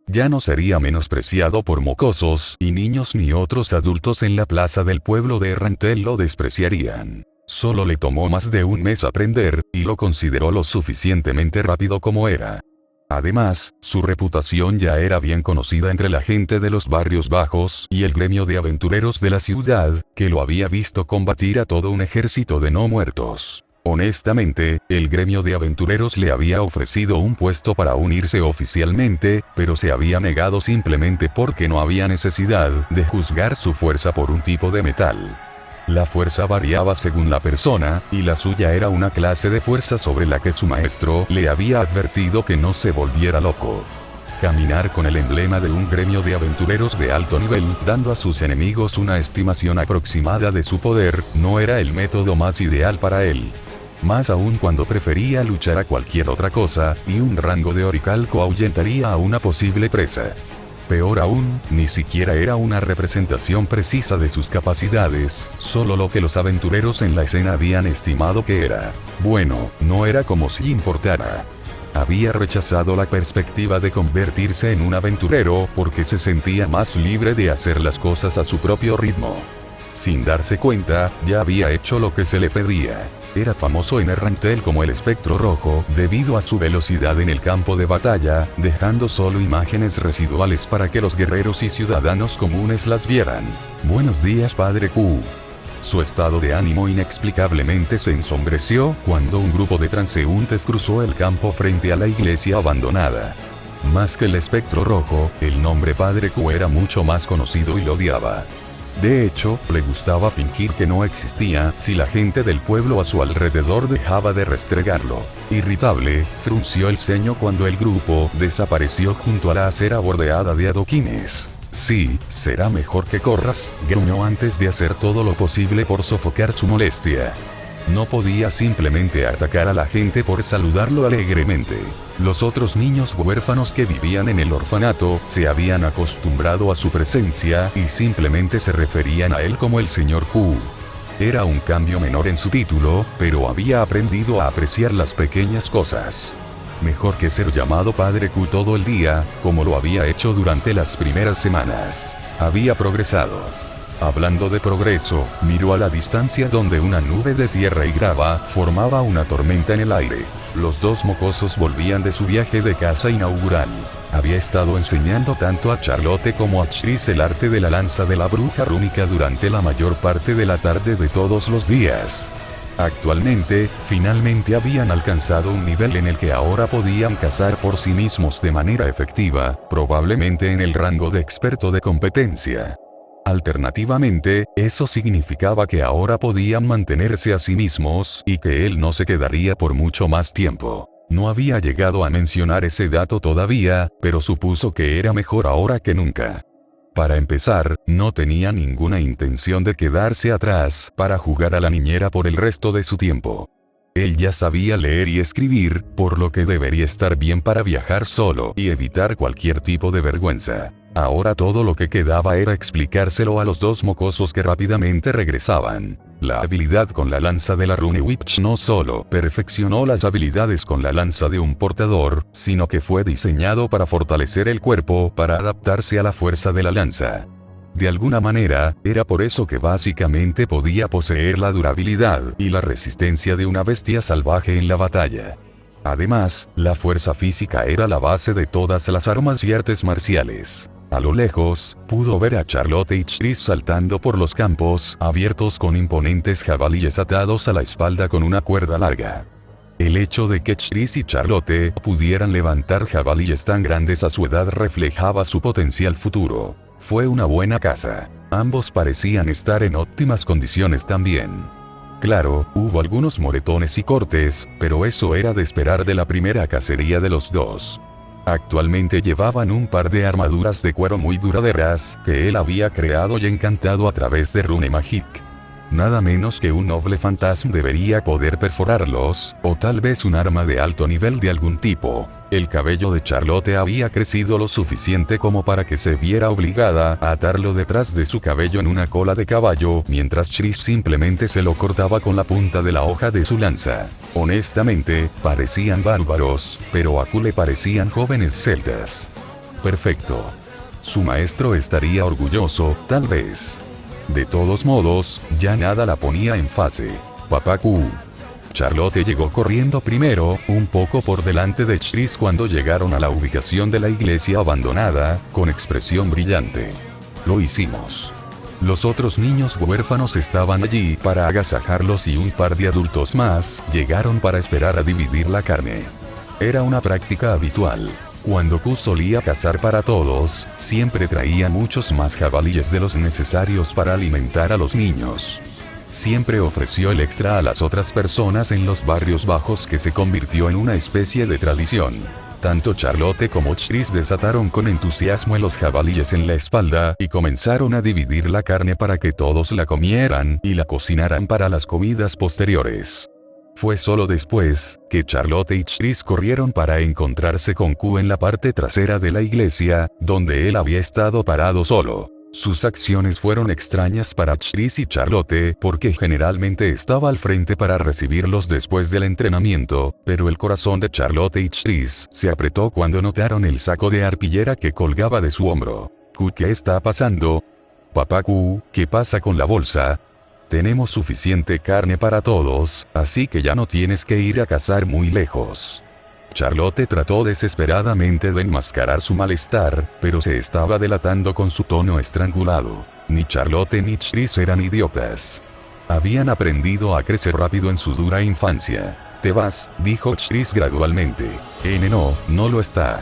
Ya no sería menospreciado por mocosos y niños ni otros adultos en la plaza del pueblo de Rantel lo despreciarían. Solo le tomó más de un mes aprender, y lo consideró lo suficientemente rápido como era. Además, su reputación ya era bien conocida entre la gente de los barrios bajos y el gremio de aventureros de la ciudad, que lo había visto combatir a todo un ejército de no muertos. Honestamente, el gremio de aventureros le había ofrecido un puesto para unirse oficialmente, pero se había negado simplemente porque no había necesidad de juzgar su fuerza por un tipo de metal. La fuerza variaba según la persona, y la suya era una clase de fuerza sobre la que su maestro le había advertido que no se volviera loco. Caminar con el emblema de un gremio de aventureros de alto nivel, dando a sus enemigos una estimación aproximada de su poder, no era el método más ideal para él. Más aún cuando prefería luchar a cualquier otra cosa, y un rango de oricalco ahuyentaría a una posible presa. Peor aún, ni siquiera era una representación precisa de sus capacidades, solo lo que los aventureros en la escena habían estimado que era. Bueno, no era como si importara. Había rechazado la perspectiva de convertirse en un aventurero porque se sentía más libre de hacer las cosas a su propio ritmo. Sin darse cuenta, ya había hecho lo que se le pedía. Era famoso en Rantel como el espectro rojo, debido a su velocidad en el campo de batalla, dejando solo imágenes residuales para que los guerreros y ciudadanos comunes las vieran. Buenos días, Padre Q. Su estado de ánimo inexplicablemente se ensombreció cuando un grupo de transeúntes cruzó el campo frente a la iglesia abandonada. Más que el espectro rojo, el nombre Padre Q era mucho más conocido y lo odiaba. De hecho, le gustaba fingir que no existía si la gente del pueblo a su alrededor dejaba de restregarlo. Irritable, frunció el ceño cuando el grupo desapareció junto a la acera bordeada de adoquines. Sí, será mejor que corras, gruñó antes de hacer todo lo posible por sofocar su molestia. No podía simplemente atacar a la gente por saludarlo alegremente. Los otros niños huérfanos que vivían en el orfanato se habían acostumbrado a su presencia y simplemente se referían a él como el Señor Q. Era un cambio menor en su título, pero había aprendido a apreciar las pequeñas cosas. Mejor que ser llamado Padre Q todo el día, como lo había hecho durante las primeras semanas. Había progresado. Hablando de progreso, miró a la distancia donde una nube de tierra y grava formaba una tormenta en el aire. Los dos mocosos volvían de su viaje de casa inaugural. Había estado enseñando tanto a Charlotte como a Chris el arte de la lanza de la bruja rúnica durante la mayor parte de la tarde de todos los días. Actualmente, finalmente habían alcanzado un nivel en el que ahora podían cazar por sí mismos de manera efectiva, probablemente en el rango de experto de competencia. Alternativamente, eso significaba que ahora podían mantenerse a sí mismos y que él no se quedaría por mucho más tiempo. No había llegado a mencionar ese dato todavía, pero supuso que era mejor ahora que nunca. Para empezar, no tenía ninguna intención de quedarse atrás para jugar a la niñera por el resto de su tiempo. Él ya sabía leer y escribir, por lo que debería estar bien para viajar solo y evitar cualquier tipo de vergüenza. Ahora todo lo que quedaba era explicárselo a los dos mocosos que rápidamente regresaban. La habilidad con la lanza de la Rune Witch no solo perfeccionó las habilidades con la lanza de un portador, sino que fue diseñado para fortalecer el cuerpo para adaptarse a la fuerza de la lanza. De alguna manera, era por eso que básicamente podía poseer la durabilidad y la resistencia de una bestia salvaje en la batalla. Además, la fuerza física era la base de todas las armas y artes marciales. A lo lejos, pudo ver a Charlotte y Chris saltando por los campos abiertos con imponentes jabalíes atados a la espalda con una cuerda larga. El hecho de que Chris y Charlotte pudieran levantar jabalíes tan grandes a su edad reflejaba su potencial futuro. Fue una buena caza. Ambos parecían estar en óptimas condiciones también. Claro, hubo algunos moretones y cortes, pero eso era de esperar de la primera cacería de los dos. Actualmente llevaban un par de armaduras de cuero muy duraderas, que él había creado y encantado a través de Rune Magic. Nada menos que un noble fantasma debería poder perforarlos, o tal vez un arma de alto nivel de algún tipo. El cabello de Charlotte había crecido lo suficiente como para que se viera obligada a atarlo detrás de su cabello en una cola de caballo, mientras Chris simplemente se lo cortaba con la punta de la hoja de su lanza. Honestamente, parecían bárbaros, pero a Q le parecían jóvenes celtas. Perfecto. Su maestro estaría orgulloso, tal vez. De todos modos, ya nada la ponía en fase. Papá Q. Charlotte llegó corriendo primero, un poco por delante de Chris cuando llegaron a la ubicación de la iglesia abandonada, con expresión brillante. Lo hicimos. Los otros niños huérfanos estaban allí para agasajarlos y un par de adultos más llegaron para esperar a dividir la carne. Era una práctica habitual. Cuando Q solía cazar para todos, siempre traía muchos más jabalíes de los necesarios para alimentar a los niños. Siempre ofreció el extra a las otras personas en los barrios bajos que se convirtió en una especie de tradición. Tanto Charlotte como Chris desataron con entusiasmo los jabalíes en la espalda y comenzaron a dividir la carne para que todos la comieran y la cocinaran para las comidas posteriores. Fue solo después que Charlotte y Chris corrieron para encontrarse con Q en la parte trasera de la iglesia, donde él había estado parado solo. Sus acciones fueron extrañas para Chris y Charlotte porque generalmente estaba al frente para recibirlos después del entrenamiento, pero el corazón de Charlotte y Chris se apretó cuando notaron el saco de arpillera que colgaba de su hombro. Q, ¿qué está pasando? Papá Q, ¿qué pasa con la bolsa? Tenemos suficiente carne para todos, así que ya no tienes que ir a cazar muy lejos. Charlotte trató desesperadamente de enmascarar su malestar, pero se estaba delatando con su tono estrangulado. Ni Charlotte ni Chris eran idiotas. Habían aprendido a crecer rápido en su dura infancia. Te vas, dijo Chris gradualmente. No lo está.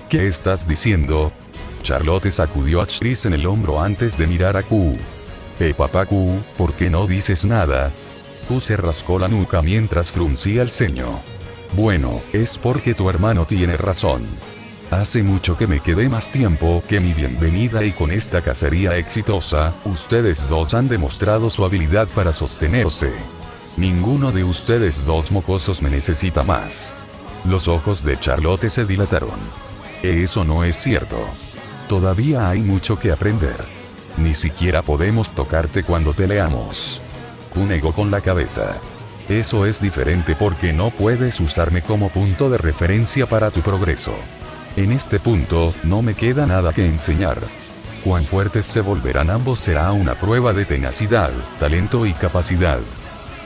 ¿Qué estás diciendo? Charlotte sacudió a Chris en el hombro antes de mirar a Q. Papá Q, ¿por qué no dices nada? Q se rascó la nuca mientras fruncía el ceño. Bueno, es porque tu hermano tiene razón. Hace mucho que me quedé más tiempo que mi bienvenida y con esta cacería exitosa, ustedes dos han demostrado su habilidad para sostenerse. Ninguno de ustedes dos mocosos me necesita más. Los ojos de Charlotte se dilataron. Eso no es cierto. Todavía hay mucho que aprender. Ni siquiera podemos tocarte cuando peleamos. Q negó con la cabeza. Eso es diferente porque no puedes usarme como punto de referencia para tu progreso. En este punto, no me queda nada que enseñar. Cuán fuertes se volverán ambos será una prueba de tenacidad, talento y capacidad.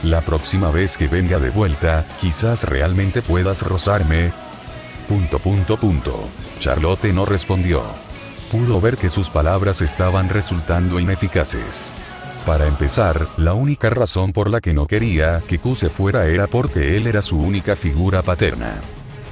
La próxima vez que venga de vuelta, quizás realmente puedas rozarme. Charlotte no respondió. Pudo ver que sus palabras estaban resultando ineficaces. Para empezar, la única razón por la que no quería que Q se fuera era porque él era su única figura paterna.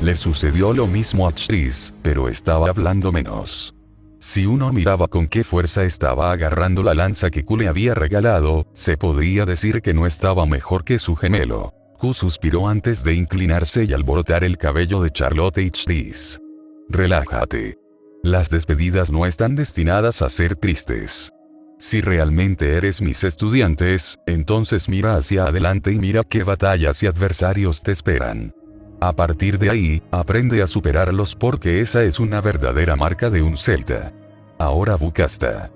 Le sucedió lo mismo a Chris, pero estaba hablando menos. Si uno miraba con qué fuerza estaba agarrando la lanza que Q le había regalado, se podría decir que no estaba mejor que su gemelo. Q suspiró antes de inclinarse y alborotar el cabello de Charlotte y Chris. Relájate. Las despedidas no están destinadas a ser tristes. Si realmente eres mis estudiantes, entonces mira hacia adelante y mira qué batallas y adversarios te esperan. A partir de ahí, aprende a superarlos porque esa es una verdadera marca de un celta. Ahora Bukasta.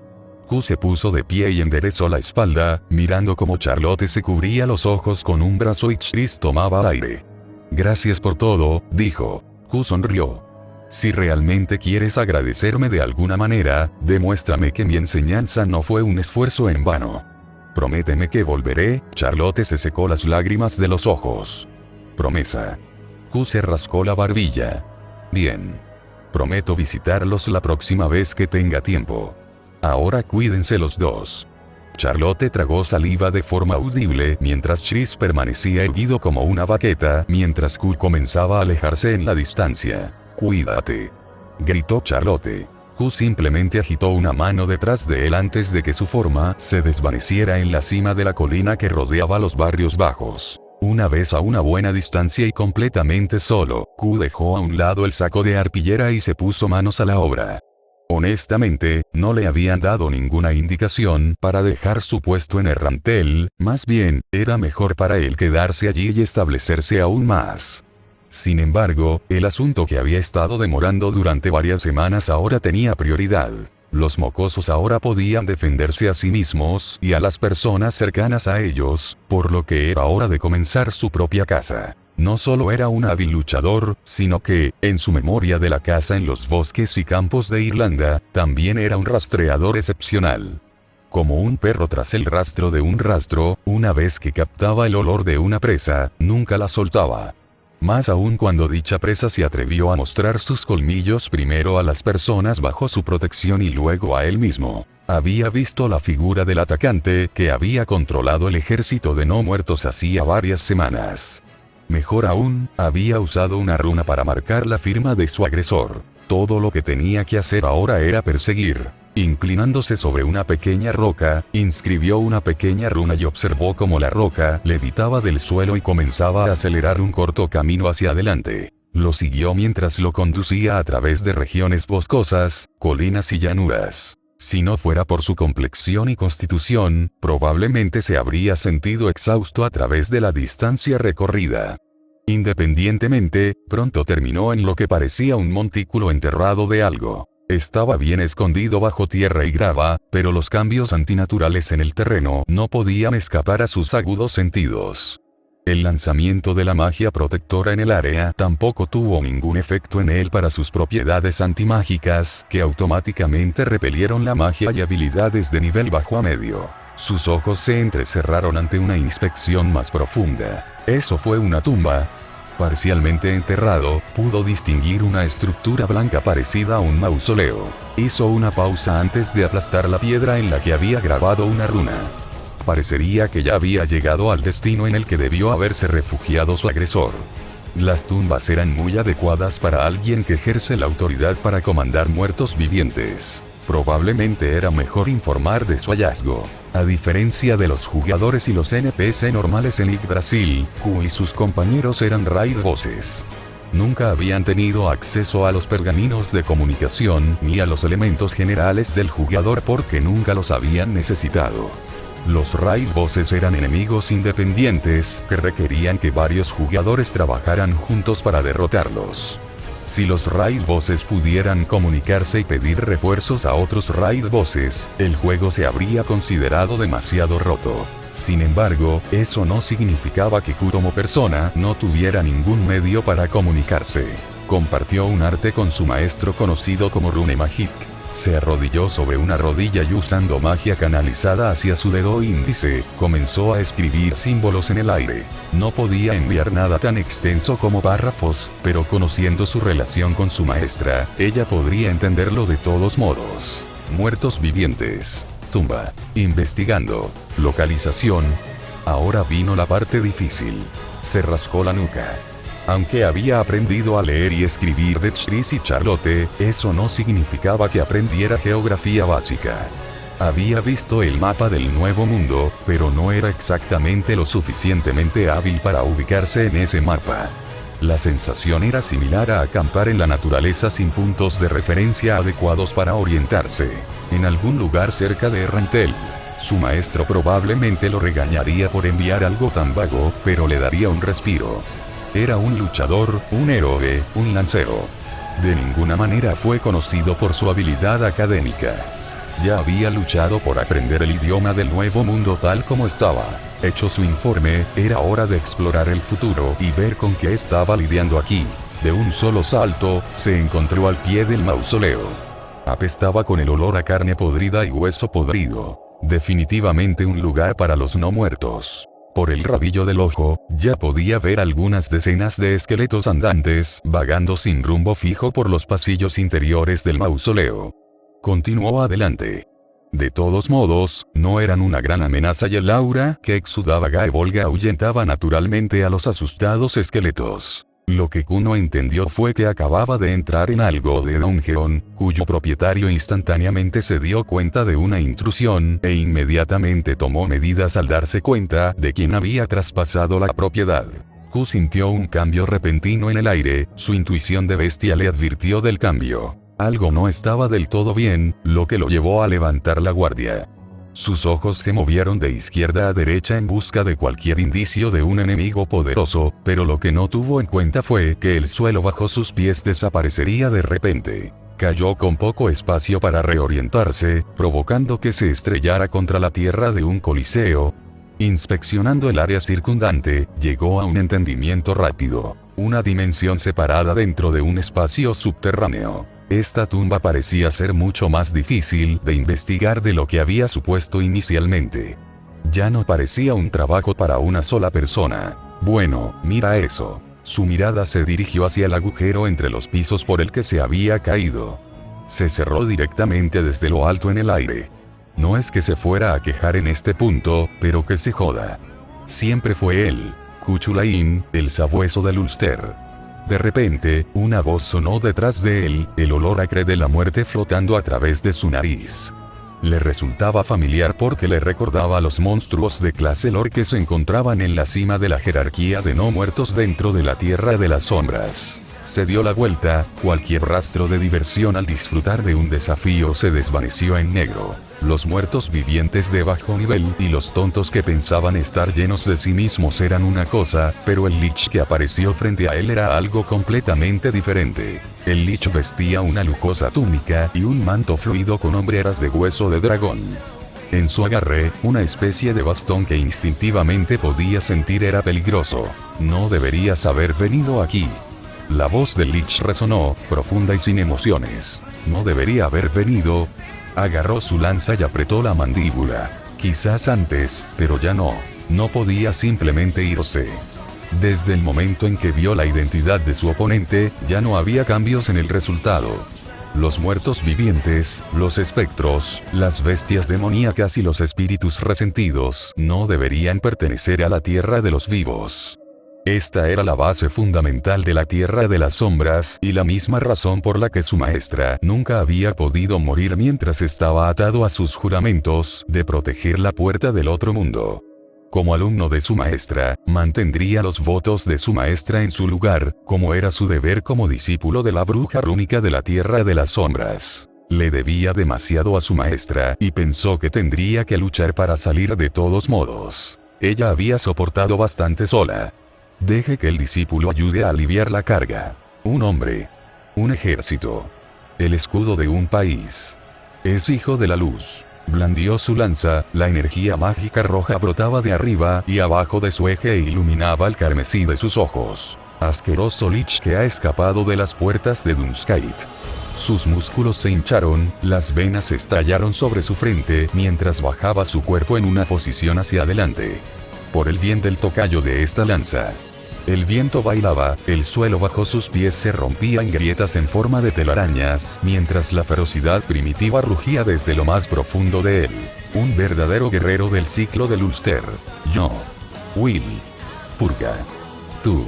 Q se puso de pie y enderezó la espalda, mirando cómo Charlotte se cubría los ojos con un brazo y Chris tomaba aire. Gracias por todo, dijo. Q sonrió. Si realmente quieres agradecerme de alguna manera, demuéstrame que mi enseñanza no fue un esfuerzo en vano. Prométeme que volveré. Charlotte se secó las lágrimas de los ojos. Promesa. Q se rascó la barbilla. Bien. Prometo visitarlos la próxima vez que tenga tiempo. Ahora cuídense los dos. Charlotte tragó saliva de forma audible mientras Chris permanecía erguido como una baqueta mientras Q comenzaba a alejarse en la distancia. «Cuídate», gritó Charlotte. Q simplemente agitó una mano detrás de él antes de que su forma se desvaneciera en la cima de la colina que rodeaba los barrios bajos. Una vez a una buena distancia y completamente solo, Q dejó a un lado el saco de arpillera y se puso manos a la obra. Honestamente, no le habían dado ninguna indicación para dejar su puesto en el rantel, más bien, era mejor para él quedarse allí y establecerse aún más. Sin embargo, el asunto que había estado demorando durante varias semanas ahora tenía prioridad. Los mocosos ahora podían defenderse a sí mismos y a las personas cercanas a ellos, por lo que era hora de comenzar su propia casa. No solo era un hábil luchador, sino que, en su memoria de la caza en los bosques y campos de Irlanda, también era un rastreador excepcional. Como un perro tras el rastro de un rastro, una vez que captaba el olor de una presa, nunca la soltaba. Más aún cuando dicha presa se atrevió a mostrar sus colmillos primero a las personas bajo su protección y luego a él mismo. Había visto la figura del atacante que había controlado el ejército de no muertos hacía varias semanas. Mejor aún, había usado una runa para marcar la firma de su agresor. Todo lo que tenía que hacer ahora era perseguir. Inclinándose sobre una pequeña roca, inscribió una pequeña runa y observó cómo la roca levitaba del suelo y comenzaba a acelerar un corto camino hacia adelante. Lo siguió mientras lo conducía a través de regiones boscosas, colinas y llanuras. Si no fuera por su complexión y constitución, probablemente se habría sentido exhausto a través de la distancia recorrida. Independientemente, pronto terminó en lo que parecía un montículo enterrado de algo. Estaba bien escondido bajo tierra y grava, pero los cambios antinaturales en el terreno no podían escapar a sus agudos sentidos. El lanzamiento de la magia protectora en el área tampoco tuvo ningún efecto en él para sus propiedades antimágicas, que automáticamente repelieron la magia y habilidades de nivel bajo a medio. Sus ojos se entrecerraron ante una inspección más profunda. Eso fue una tumba. Parcialmente enterrado, pudo distinguir una estructura blanca parecida a un mausoleo. Hizo una pausa antes de aplastar la piedra en la que había grabado una runa. Parecería que ya había llegado al destino en el que debió haberse refugiado su agresor. Las tumbas eran muy adecuadas para alguien que ejerce la autoridad para comandar muertos vivientes. Probablemente era mejor informar de su hallazgo. A diferencia de los jugadores y los NPC normales en Yggdrasil, Q y sus compañeros eran raid bosses. Nunca habían tenido acceso a los pergaminos de comunicación ni a los elementos generales del jugador porque nunca los habían necesitado. Los raid bosses eran enemigos independientes que requerían que varios jugadores trabajaran juntos para derrotarlos. Si los raid bosses pudieran comunicarse y pedir refuerzos a otros raid bosses, el juego se habría considerado demasiado roto. Sin embargo, eso no significaba que Q como persona no tuviera ningún medio para comunicarse. Compartió un arte con su maestro conocido como Rune Magic. Se arrodilló sobre una rodilla y usando magia canalizada hacia su dedo índice, comenzó a escribir símbolos en el aire. No podía enviar nada tan extenso como párrafos, pero conociendo su relación con su maestra, ella podría entenderlo de todos modos. Muertos vivientes. Tumba. Investigando. Localización. Ahora vino la parte difícil. Se rascó la nuca. Aunque había aprendido a leer y escribir de Chris y Charlotte, eso no significaba que aprendiera geografía básica. Había visto el mapa del Nuevo Mundo, pero no era exactamente lo suficientemente hábil para ubicarse en ese mapa. La sensación era similar a acampar en la naturaleza sin puntos de referencia adecuados para orientarse. en algún lugar cerca de Errantel. Su maestro probablemente lo regañaría por enviar algo tan vago, pero le daría un respiro. Era un luchador, un héroe, un lancero. De ninguna manera fue conocido por su habilidad académica. Ya había luchado por aprender el idioma del nuevo mundo tal como estaba. Hecho su informe, era hora de explorar el futuro y ver con qué estaba lidiando aquí. De un solo salto, se encontró al pie del mausoleo. Apestaba con el olor a carne podrida y hueso podrido. Definitivamente un lugar para los no muertos. Por el rabillo del ojo, ya podía ver algunas decenas de esqueletos andantes, vagando sin rumbo fijo por los pasillos interiores del mausoleo. Continuó adelante. De todos modos, no eran una gran amenaza y el aura que exudaba Gaebolga ahuyentaba naturalmente a los asustados esqueletos. Lo que Kuno entendió fue que acababa de entrar en algo de dungeon, cuyo propietario instantáneamente se dio cuenta de una intrusión e inmediatamente tomó medidas al darse cuenta de quién había traspasado la propiedad. Q sintió un cambio repentino en el aire, su intuición de bestia le advirtió del cambio. Algo no estaba del todo bien, lo que lo llevó a levantar la guardia. Sus ojos se movieron de izquierda a derecha en busca de cualquier indicio de un enemigo poderoso, pero lo que no tuvo en cuenta fue que el suelo bajo sus pies desaparecería de repente. Cayó con poco espacio para reorientarse, provocando que se estrellara contra la tierra de un coliseo. Inspeccionando el área circundante, llegó a un entendimiento rápido. Una dimensión separada dentro de un espacio subterráneo. Esta tumba parecía ser mucho más difícil de investigar de lo que había supuesto inicialmente. Ya no parecía un trabajo para una sola persona. Bueno, mira eso. Su mirada se dirigió hacia el agujero entre los pisos por el que se había caído. Se cerró directamente desde lo alto en el aire. No es que se fuera a quejar en este punto, pero que se joda. Siempre fue él, Cuchulain, el sabueso del Ulster. De repente, una voz sonó detrás de él, el olor acre de la muerte flotando a través de su nariz. Le resultaba familiar porque le recordaba a los monstruos de clase Lore que se encontraban en la cima de la jerarquía de no muertos dentro de la Tierra de las Sombras. Se dio la vuelta, cualquier rastro de diversión al disfrutar de un desafío se desvaneció en negro. Los muertos vivientes de bajo nivel y los tontos que pensaban estar llenos de sí mismos eran una cosa, pero el Lich que apareció frente a él era algo completamente diferente. El Lich vestía una lujosa túnica y un manto fluido con hombreras de hueso de dragón. En su agarre, una especie de bastón que instintivamente podía sentir era peligroso. No deberías haber venido aquí. La voz del Lich resonó, profunda y sin emociones. No debería haber venido. Agarró su lanza y apretó la mandíbula. Quizás antes, pero ya no. No podía simplemente irse. Desde el momento en que vio la identidad de su oponente, ya no había cambios en el resultado. Los muertos vivientes, los espectros, las bestias demoníacas y los espíritus resentidos no deberían pertenecer a la tierra de los vivos. Esta era la base fundamental de la Tierra de las Sombras y la misma razón por la que su maestra nunca había podido morir mientras estaba atado a sus juramentos de proteger la puerta del otro mundo. Como alumno de su maestra, mantendría los votos de su maestra en su lugar, como era su deber como discípulo de la bruja rúnica de la Tierra de las Sombras. Le debía demasiado a su maestra y pensó que tendría que luchar para salir de todos modos. Ella había soportado bastante sola. Deje que el discípulo ayude a aliviar la carga. Un hombre. Un ejército. El escudo de un país. Es hijo de la luz. Blandió su lanza, la energía mágica roja brotaba de arriba y abajo de su eje e iluminaba el carmesí de sus ojos. Asqueroso Lich que ha escapado de las puertas de Doomskite. Sus músculos se hincharon, las venas estallaron sobre su frente mientras bajaba su cuerpo en una posición hacia adelante. Por el bien del tocayo de esta lanza. El viento bailaba, el suelo bajo sus pies se rompía en grietas en forma de telarañas, mientras la ferocidad primitiva rugía desde lo más profundo de él. Un verdadero guerrero del ciclo del Ulster. Yo. Will. Purga. Tú.